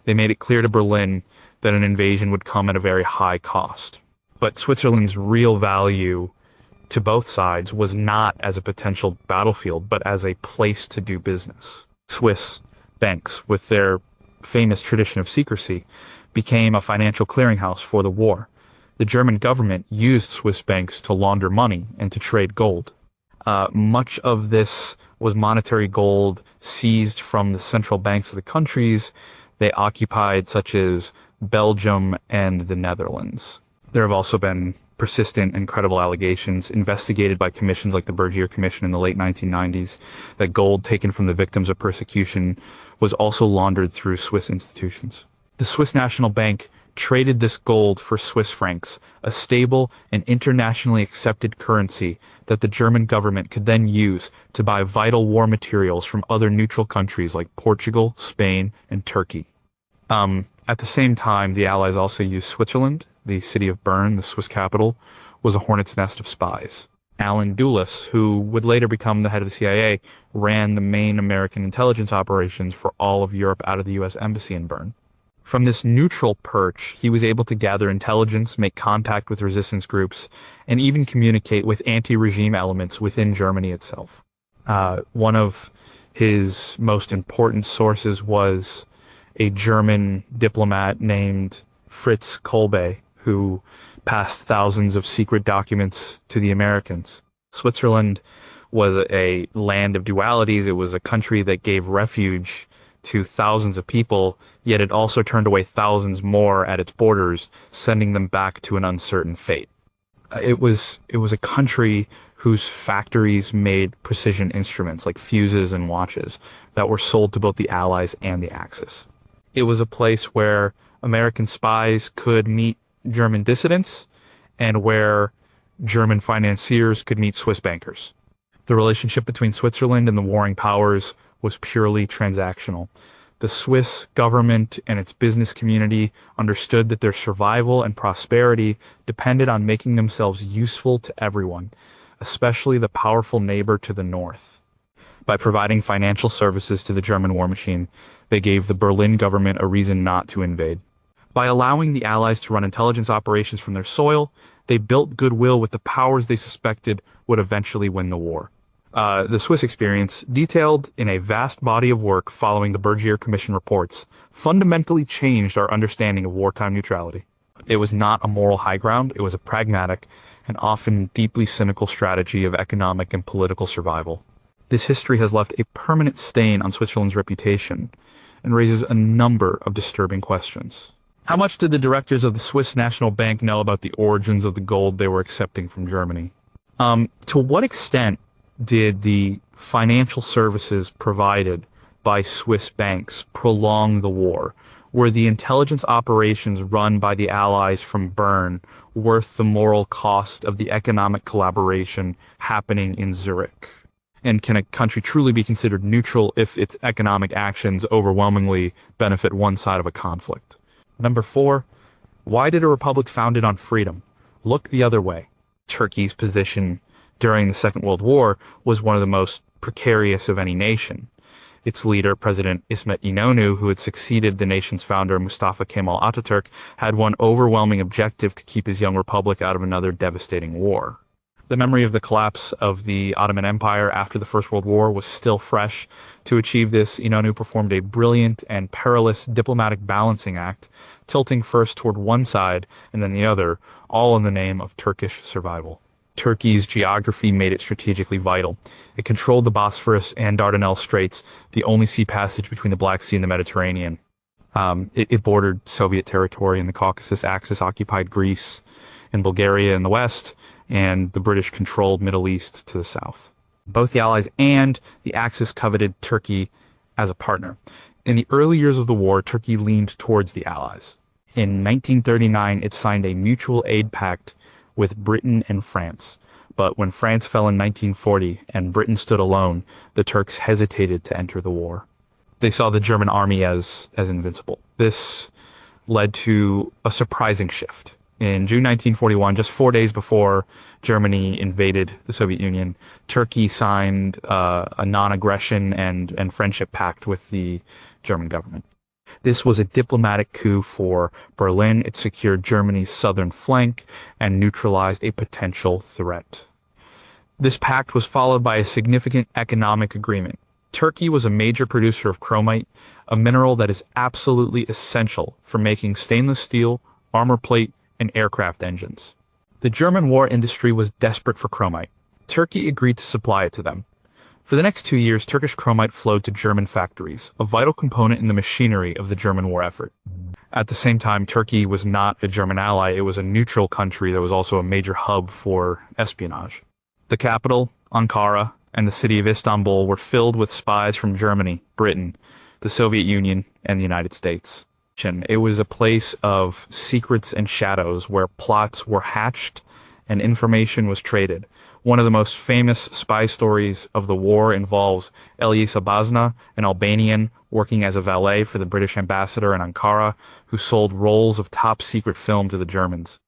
They made it clear to Berlin that an invasion would come at a very high cost. But Switzerland's real value to both sides was not as a potential battlefield, but as a place to do business. Swiss banks, with their famous tradition of secrecy, became a financial clearinghouse for the war. The German government used Swiss banks to launder money and to trade gold. Much of this was monetary gold seized from the central banks of the countries they occupied, such as Belgium and the Netherlands. There have also been persistent and credible allegations investigated by commissions like the Bergier Commission in the late 1990s that gold taken from the victims of persecution was also laundered through Swiss institutions. The Swiss National Bank traded this gold for Swiss francs, a stable and internationally accepted currency that the German government could then use to buy vital war materials from other neutral countries like Portugal, Spain, and Turkey. At the same time, the Allies also used Switzerland. The city of Bern, the Swiss capital, was a hornet's nest of spies. Alan Dulles, who would later become the head of the CIA, ran the main American intelligence operations for all of Europe out of the U.S. Embassy in Bern. From this neutral perch, he was able to gather intelligence, make contact with resistance groups, and even communicate with anti-regime elements within Germany itself. One of his most important sources was a German diplomat named Fritz Kolbe, who passed thousands of secret documents to the Americans. Switzerland was a land of dualities. It was a country that gave refuge to thousands of people, yet it also turned away thousands more at its borders, sending them back to an uncertain fate. It was a country whose factories made precision instruments like fuses and watches that were sold to both the Allies and the Axis. It was a place where American spies could meet German dissidents and where German financiers could meet Swiss bankers. The relationship between Switzerland and the warring powers was purely transactional. The Swiss government and its business community understood that their survival and prosperity depended on making themselves useful to everyone, especially the powerful neighbor to the north. By providing financial services to the German war machine, they gave the Berlin government a reason not to invade. By allowing the Allies to run intelligence operations from their soil, they built goodwill with the powers they suspected would eventually win the war. The Swiss experience, detailed in a vast body of work following the Bergier Commission reports, fundamentally changed our understanding of wartime neutrality. It was not a moral high ground, it was a pragmatic and often deeply cynical strategy of economic and political survival. This history has left a permanent stain on Switzerland's reputation and raises a number of disturbing questions. How much did the directors of the Swiss National Bank know about the origins of the gold they were accepting from Germany? To what extent did the financial services provided by Swiss banks prolong the war? Were the intelligence operations run by the Allies from Bern worth the moral cost of the economic collaboration happening in Zurich? And can a country truly be considered neutral if its economic actions overwhelmingly benefit one side of a conflict? Number 4, why did a republic founded on freedom look the other way? Turkey's position during the Second World War was one of the most precarious of any nation. Its leader, President İsmet İnönü, who had succeeded the nation's founder, Mustafa Kemal Atatürk, had one overwhelming objective: to keep his young republic out of another devastating war. The memory of the collapse of the Ottoman Empire after the First World War was still fresh. To achieve this, İnönü performed a brilliant and perilous diplomatic balancing act, tilting first toward one side and then the other, all in the name of Turkish survival. Turkey's geography made it strategically vital. It controlled the Bosphorus and Dardanelles Straits, the only sea passage between the Black Sea and the Mediterranean. It bordered Soviet territory in the Caucasus, Axis-occupied Greece and Bulgaria in the west, and the British-controlled Middle East to the south. Both the Allies and the Axis coveted Turkey as a partner. In the early years of the war, Turkey leaned towards the Allies. In 1939, it signed a mutual aid pact with Britain and France. But when France fell in 1940 and Britain stood alone, the Turks hesitated to enter the war. They saw the German army as invincible. This led to a surprising shift. In June 1941, just 4 days before Germany invaded the Soviet Union, Turkey signed a non-aggression and friendship pact with the German government. This was a diplomatic coup for Berlin. It secured Germany's southern flank and neutralized a potential threat. This pact was followed by a significant economic agreement. Turkey was a major producer of chromite, a mineral that is absolutely essential for making stainless steel, armor plate, and aircraft engines. The German war industry was desperate for chromite. Turkey agreed to supply it to them. For the next 2 years, Turkish chromite flowed to German factories, a vital component in the machinery of the German war effort. At the same time, Turkey was not a German ally. It was a neutral country that was also a major hub for espionage. The capital, Ankara, and the city of Istanbul were filled with spies from Germany, Britain, the Soviet Union, and the United States. It was a place of secrets and shadows where plots were hatched and information was traded. One of the most famous spy stories of the war involves Elisa Bazna, an Albanian working as a valet for the British ambassador in Ankara, who sold rolls of top-secret film to the Germans.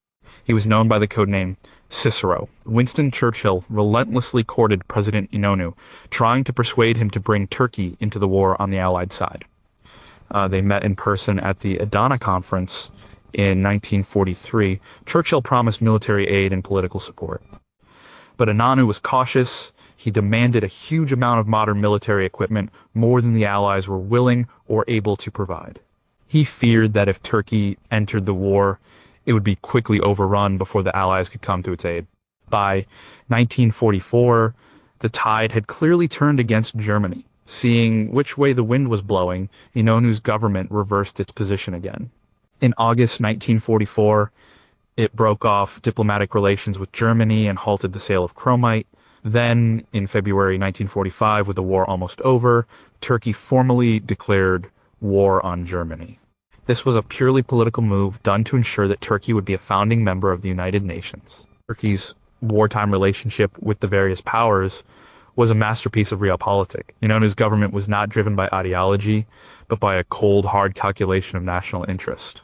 He was known by the codename Cicero. Winston Churchill relentlessly courted President İnönü, trying to persuade him to bring Turkey into the war on the Allied side. They met in person at the Adana Conference in 1943. Churchill promised military aid and political support. But İnönü was cautious. He demanded a huge amount of modern military equipment, more than the Allies were willing or able to provide. He feared that if Turkey entered the war, it would be quickly overrun before the Allies could come to its aid. By 1944, the tide had clearly turned against Germany. Seeing which way the wind was blowing, Hinonu's government reversed its position again. In August 1944, it broke off diplomatic relations with Germany and halted the sale of chromite. Then, in February 1945, with the war almost over, Turkey formally declared war on Germany. This was a purely political move done to ensure that Turkey would be a founding member of the United Nations. Turkey's wartime relationship with the various powers was a masterpiece of realpolitik. His government was not driven by ideology, but by a cold, hard calculation of national interest.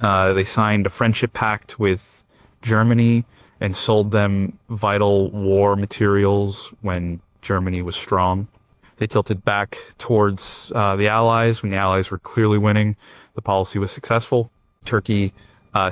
They signed a friendship pact with Germany and sold them vital war materials when Germany was strong. They tilted back towards the Allies when the Allies were clearly winning. The policy was successful. Turkey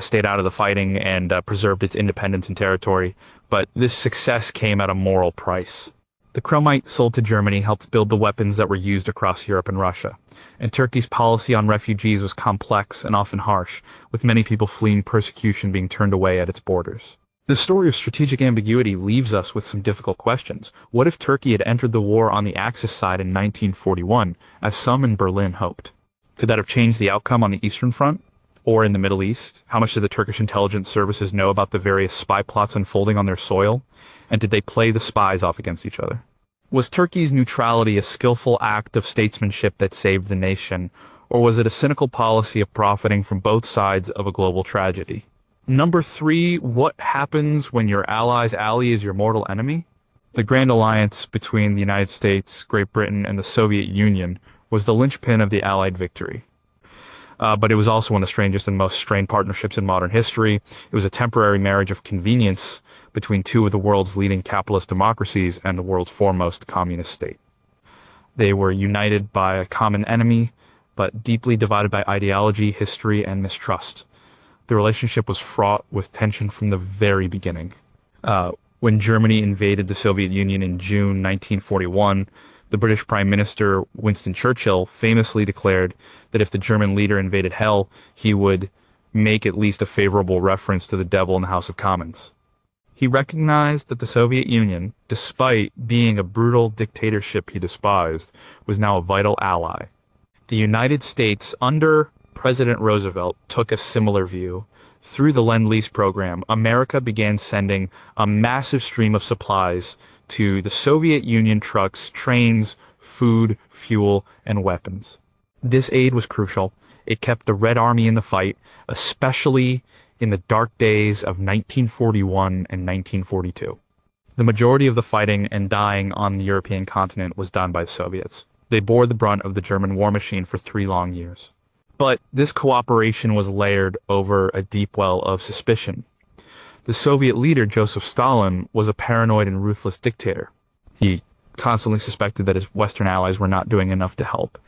stayed out of the fighting and preserved its independence and territory, but this success came at a moral price. The chromite sold to Germany helped build the weapons that were used across Europe and Russia, and Turkey's policy on refugees was complex and often harsh, with many people fleeing persecution being turned away at its borders. The story of strategic ambiguity leaves us with some difficult questions. What if Turkey had entered the war on the Axis side in 1941, as some in Berlin hoped? Could that have changed the outcome on the Eastern Front? Or in the Middle East? How much did the Turkish intelligence services know about the various spy plots unfolding on their soil? And did they play the spies off against each other? Was Turkey's neutrality a skillful act of statesmanship that saved the nation, or was it a cynical policy of profiting from both sides of a global tragedy? Number 3, what happens when your ally's ally is your mortal enemy? The Grand Alliance between the United States, Great Britain, and the Soviet Union was the linchpin of the Allied victory. But it was also one of the strangest and most strained partnerships in modern history. It was a temporary marriage of convenience between two of the world's leading capitalist democracies and the world's foremost communist state. They were united by a common enemy, but deeply divided by ideology, history, and mistrust. The relationship was fraught with tension from the very beginning. When Germany invaded the Soviet Union in June 1941, the British Prime Minister Winston Churchill famously declared that if the German leader invaded hell, he would make at least a favorable reference to the devil in the House of Commons. He recognized that the Soviet Union, despite being a brutal dictatorship he despised, was now a vital ally. The United States, under President Roosevelt, took a similar view. Through the Lend-Lease program, America began sending a massive stream of supplies to the Soviet Union trucks, trains, food, fuel, and weapons. This aid was crucial. It kept the Red Army in the fight, especially in the dark days of 1941 and 1942. The majority of the fighting and dying on the European continent was done by the Soviets. They bore the brunt of the German war machine for 3 long years. But this cooperation was layered over a deep well of suspicion. The Soviet leader, Joseph Stalin, was a paranoid and ruthless dictator. He constantly suspected that his Western allies were not doing enough to help.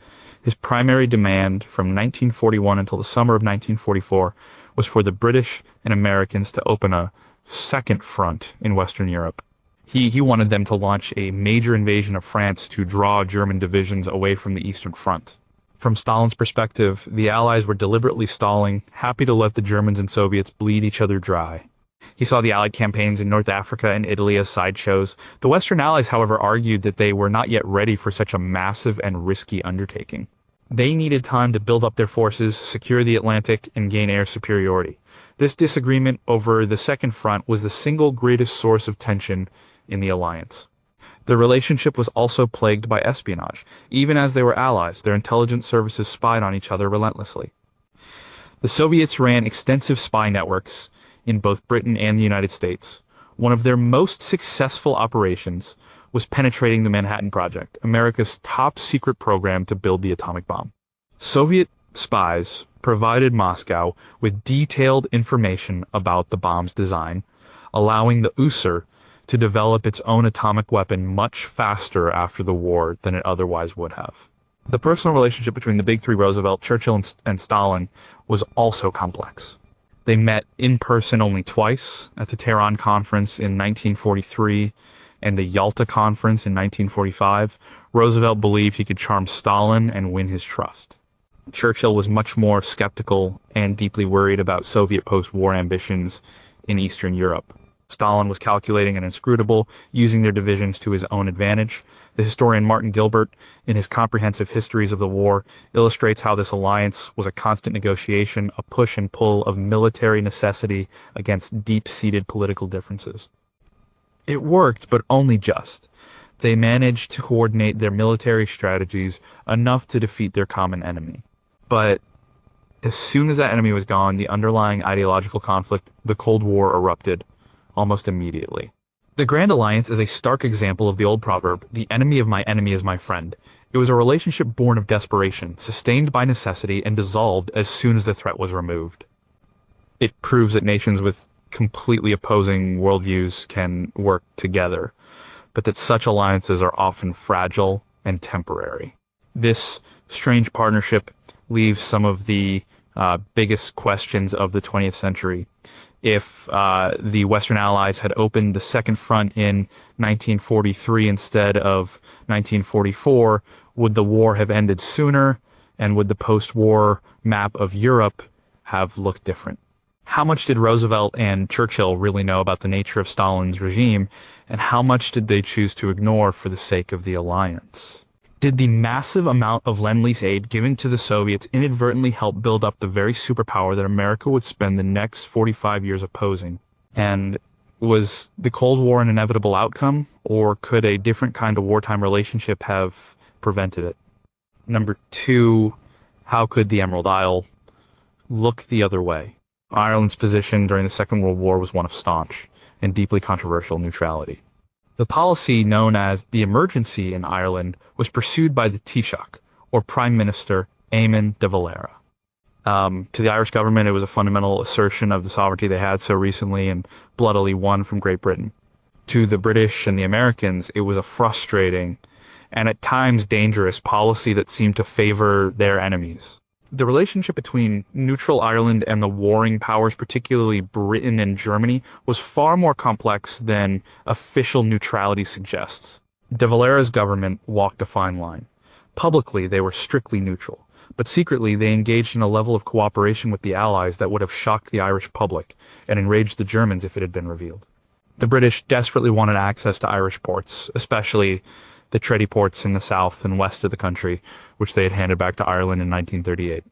His primary demand from 1941 until the summer of 1944 was for the British and Americans to open a second front in Western Europe. He wanted them to launch a major invasion of France to draw German divisions away from the Eastern Front. From Stalin's perspective, the Allies were deliberately stalling, happy to let the Germans and Soviets bleed each other dry. He saw the Allied campaigns in North Africa and Italy as sideshows. The Western Allies, however, argued that they were not yet ready for such a massive and risky undertaking. They needed time to build up their forces, secure the Atlantic, and gain air superiority. This disagreement over the Second Front was the single greatest source of tension in the alliance. The relationship was also plagued by espionage. Even as they were allies, their intelligence services spied on each other relentlessly. The Soviets ran extensive spy networks in both Britain and the United States. One of their most successful operations was penetrating the Manhattan Project, America's top secret program to build the atomic bomb. Soviet spies provided Moscow with detailed information about the bomb's design, allowing the USSR to develop its own atomic weapon much faster after the war than it otherwise would have. The personal relationship between the Big Three, Roosevelt, Churchill, and Stalin, was also complex. They met in person only twice, at the Tehran Conference in 1943 and the Yalta Conference in 1945. Roosevelt believed he could charm Stalin and win his trust. Churchill was much more skeptical and deeply worried about Soviet post-war ambitions in Eastern Europe. Stalin was calculating and inscrutable, using their divisions to his own advantage. The historian Martin Gilbert, in his comprehensive histories of the war, illustrates how this alliance was a constant negotiation, a push and pull of military necessity against deep-seated political differences. It worked, but only just. They managed to coordinate their military strategies enough to defeat their common enemy. But as soon as that enemy was gone, the underlying ideological conflict, the Cold War, erupted almost immediately. The Grand Alliance is a stark example of the old proverb, "The enemy of my enemy is my friend." It was a relationship born of desperation, sustained by necessity, and dissolved as soon as the threat was removed. It proves that nations with completely opposing worldviews can work together, but that such alliances are often fragile and temporary. This strange partnership leaves some of the biggest questions of the 20th century. If the Western Allies had opened the Second Front in 1943 instead of 1944, would the war have ended sooner, and would the post-war map of Europe have looked different? How much did Roosevelt and Churchill really know about the nature of Stalin's regime, and how much did they choose to ignore for the sake of the alliance? Did the massive amount of Lend-Lease aid given to the Soviets inadvertently help build up the very superpower that America would spend the next 45 years opposing? And was the Cold War an inevitable outcome, or could a different kind of wartime relationship have prevented it? Number two, how could the Emerald Isle look the other way? Ireland's position during the Second World War was one of staunch and deeply controversial neutrality. The policy known as the emergency in Ireland was pursued by the Taoiseach, or Prime Minister Eamon de Valera. To the Irish government, it was a fundamental assertion of the sovereignty they had so recently and bloodily won from Great Britain. To the British and the Americans, it was a frustrating and at times dangerous policy that seemed to favor their enemies. The relationship between neutral Ireland and the warring powers, particularly Britain and Germany, was far more complex than official neutrality suggests. De Valera's government walked a fine line. Publicly, they were strictly neutral, but secretly they engaged in a level of cooperation with the Allies that would have shocked the Irish public and enraged the Germans if it had been revealed. The British desperately wanted access to Irish ports, especially the treaty ports in the south and west of the country, which they had handed back to Ireland in 1938.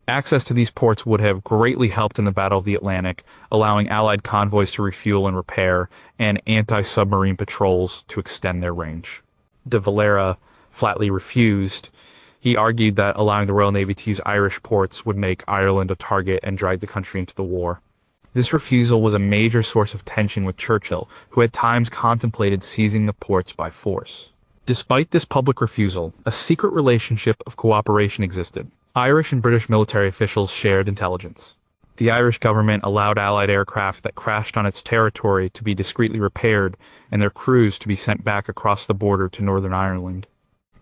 Access to these ports would have greatly helped in the Battle of the Atlantic, allowing Allied convoys to refuel and repair, and anti-submarine patrols to extend their range. De Valera flatly refused. He argued that allowing the Royal Navy to use Irish ports would make Ireland a target and drag the country into the war. This refusal was a major source of tension with Churchill, who at times contemplated seizing the ports by force. Despite this public refusal, a secret relationship of cooperation existed. Irish and British military officials shared intelligence. The Irish government allowed Allied aircraft that crashed on its territory to be discreetly repaired and their crews to be sent back across the border to Northern Ireland.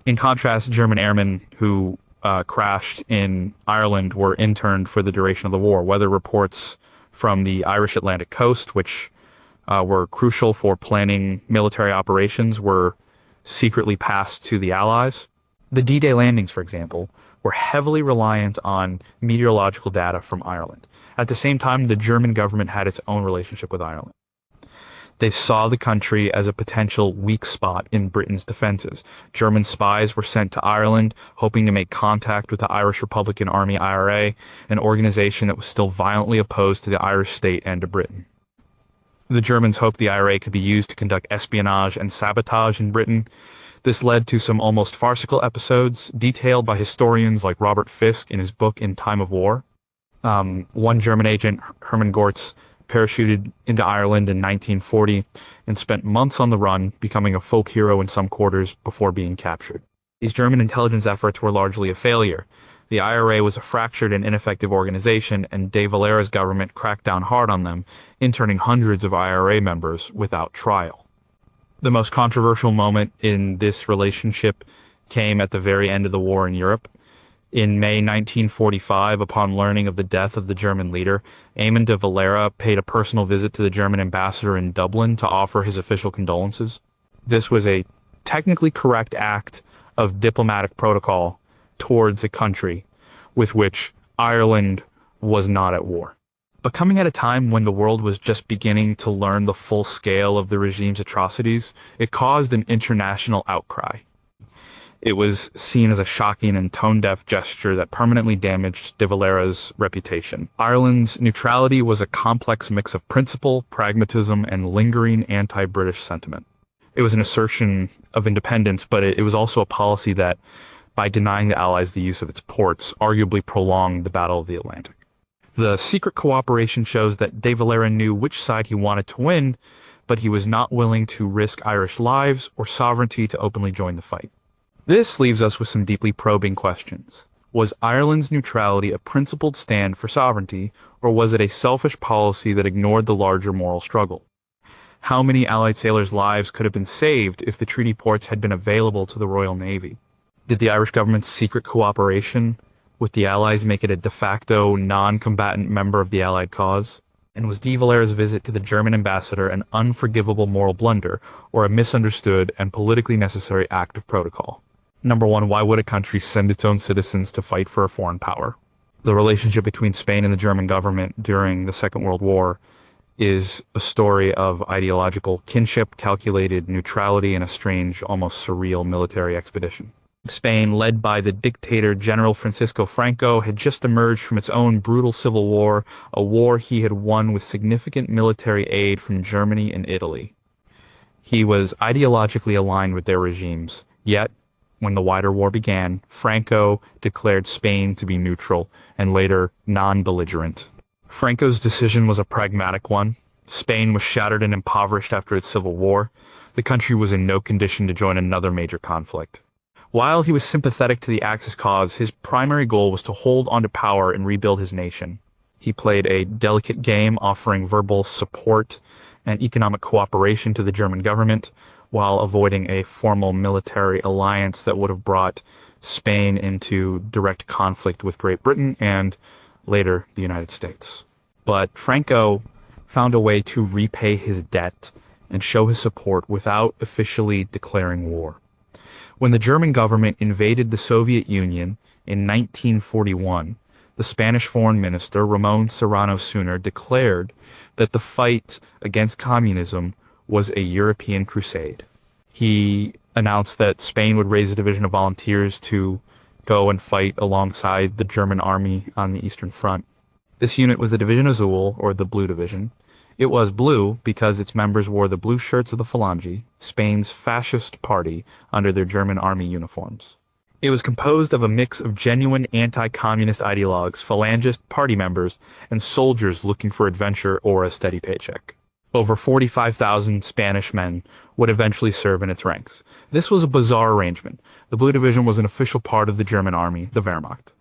In contrast, German airmen who crashed in Ireland were interned for the duration of the war. Weather reports from the Irish Atlantic coast, which were crucial for planning military operations, were secretly passed to the Allies. The D-Day landings, for example, were heavily reliant on meteorological data from Ireland. At the same time, the German government had its own relationship with Ireland. They saw the country as a potential weak spot in Britain's defenses. German spies were sent to Ireland, hoping to make contact with the Irish Republican Army IRA, an organization that was still violently opposed to the Irish state and to Britain. The Germans hoped the IRA could be used to conduct espionage and sabotage in Britain. This led to some almost farcical episodes, detailed by historians like Robert Fisk in his book In Time of War. One German agent, Hermann Gortz, parachuted into Ireland in 1940 and spent months on the run, becoming a folk hero in some quarters before being captured. These German intelligence efforts were largely a failure. The IRA was a fractured and ineffective organization, and De Valera's government cracked down hard on them, interning hundreds of IRA members without trial. The most controversial moment in this relationship came at the very end of the war in Europe. In May 1945, upon learning of the death of the German leader, Eamon de Valera paid a personal visit to the German ambassador in Dublin to offer his official condolences. This was a technically correct act of diplomatic protocol towards a country with which Ireland was not at war. But coming at a time when the world was just beginning to learn the full scale of the regime's atrocities, it caused an international outcry. It was seen as a shocking and tone-deaf gesture that permanently damaged de Valera's reputation. Ireland's neutrality was a complex mix of principle, pragmatism, and lingering anti-British sentiment. It was an assertion of independence, but it was also a policy that, by denying the Allies the use of its ports, arguably prolonged the Battle of the Atlantic. The secret cooperation shows that de Valera knew which side he wanted to win, but he was not willing to risk Irish lives or sovereignty to openly join the fight. This leaves us with some deeply probing questions. Was Ireland's neutrality a principled stand for sovereignty, or was it a selfish policy that ignored the larger moral struggle? How many Allied sailors' lives could have been saved if the treaty ports had been available to the Royal Navy? Did the Irish government's secret cooperation with the Allies make it a de facto non-combatant member of the Allied cause? And was de Valera's visit to the German ambassador an unforgivable moral blunder, or a misunderstood and politically necessary act of protocol? Number one, why would a country send its own citizens to fight for a foreign power? The relationship between Spain and the German government during the Second World War is a story of ideological kinship, calculated neutrality, and a strange, almost surreal military expedition. Spain, led by the dictator General Francisco Franco, had just emerged from its own brutal civil war, a war he had won with significant military aid from Germany and Italy. He was ideologically aligned with their regimes, yet, when the wider war began, Franco declared Spain to be neutral and later non-belligerent. Franco's decision was a pragmatic one. Spain was shattered and impoverished after its civil war. The country was in no condition to join another major conflict. While he was sympathetic to the Axis cause, his primary goal was to hold onto power and rebuild his nation. He played a delicate game, offering verbal support and economic cooperation to the German government, while avoiding a formal military alliance that would have brought Spain into direct conflict with Great Britain and, later, the United States. But Franco found a way to repay his debt and show his support without officially declaring war. When the German government invaded the Soviet Union in 1941, the Spanish Foreign Minister, Ramon Serrano Suñer, declared that the fight against communism was a European crusade. He announced that Spain would raise a division of volunteers to go and fight alongside the German army on the Eastern Front. This unit was the Division Azul, or the Blue Division. It was blue because its members wore the blue shirts of the Falange, Spain's fascist party, under their German army uniforms. It was composed of a mix of genuine anti-communist ideologues, Falangist party members, and soldiers looking for adventure or a steady paycheck. Over 45,000 Spanish men would eventually serve in its ranks. This was a bizarre arrangement. The Blue Division was an official part of the German army, the Wehrmacht.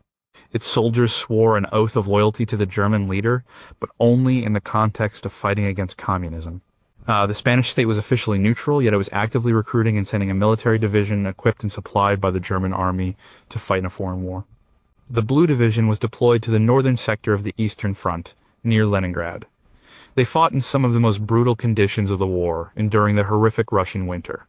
Its soldiers swore an oath of loyalty to the German leader, but only in the context of fighting against communism. The Spanish state was officially neutral, yet it was actively recruiting and sending a military division equipped and supplied by the German army to fight in a foreign war. The Blue Division was deployed to the northern sector of the Eastern Front, near Leningrad. They fought in some of the most brutal conditions of the war, enduring the horrific Russian winter.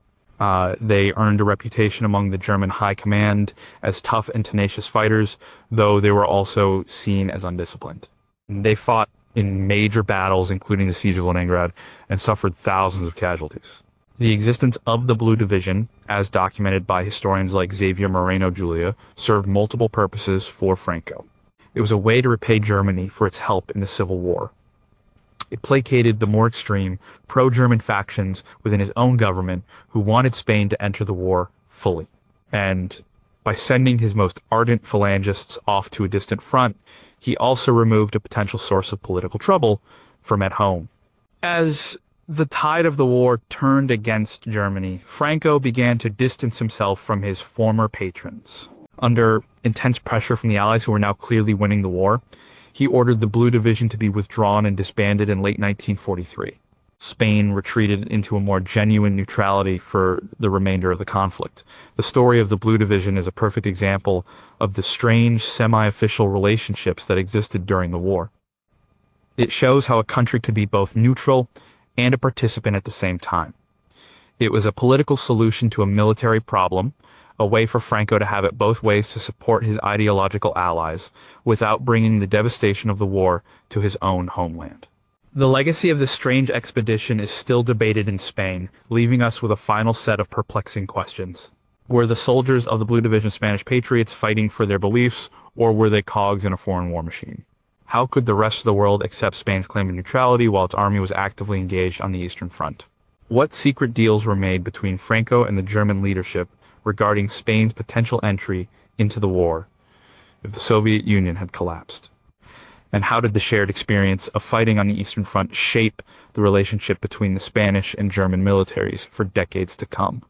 They earned a reputation among the German high command as tough and tenacious fighters, though they were also seen as undisciplined. They fought in major battles, including the Siege of Leningrad, and suffered thousands of casualties. The existence of the Blue Division, as documented by historians like Xavier Moreno Julia, served multiple purposes for Franco. It was a way to repay Germany for its help in the Civil War. It placated the more extreme, pro-German factions within his own government who wanted Spain to enter the war fully. And by sending his most ardent phalangists off to a distant front, he also removed a potential source of political trouble from at home. As the tide of the war turned against Germany, Franco began to distance himself from his former patrons. Under intense pressure from the Allies, who were now clearly winning the war, he ordered the Blue Division to be withdrawn and disbanded in late 1943. Spain retreated into a more genuine neutrality for the remainder of the conflict. The story of the Blue Division is a perfect example of the strange semi-official relationships that existed during the war. It shows how a country could be both neutral and a participant at the same time. It was a political solution to a military problem, a way for Franco to have it both ways to support his ideological allies without bringing the devastation of the war to his own homeland. The legacy of this strange expedition is still debated in Spain, leaving us with a final set of perplexing questions. Were the soldiers of the Blue Division Spanish patriots fighting for their beliefs, or were they cogs in a foreign war machine? How could the rest of the world accept Spain's claim of neutrality while its army was actively engaged on the Eastern Front? What secret deals were made between Franco and the German leadership regarding Spain's potential entry into the war if the Soviet Union had collapsed? And how did the shared experience of fighting on the Eastern Front shape the relationship between the Spanish and German militaries for decades to come?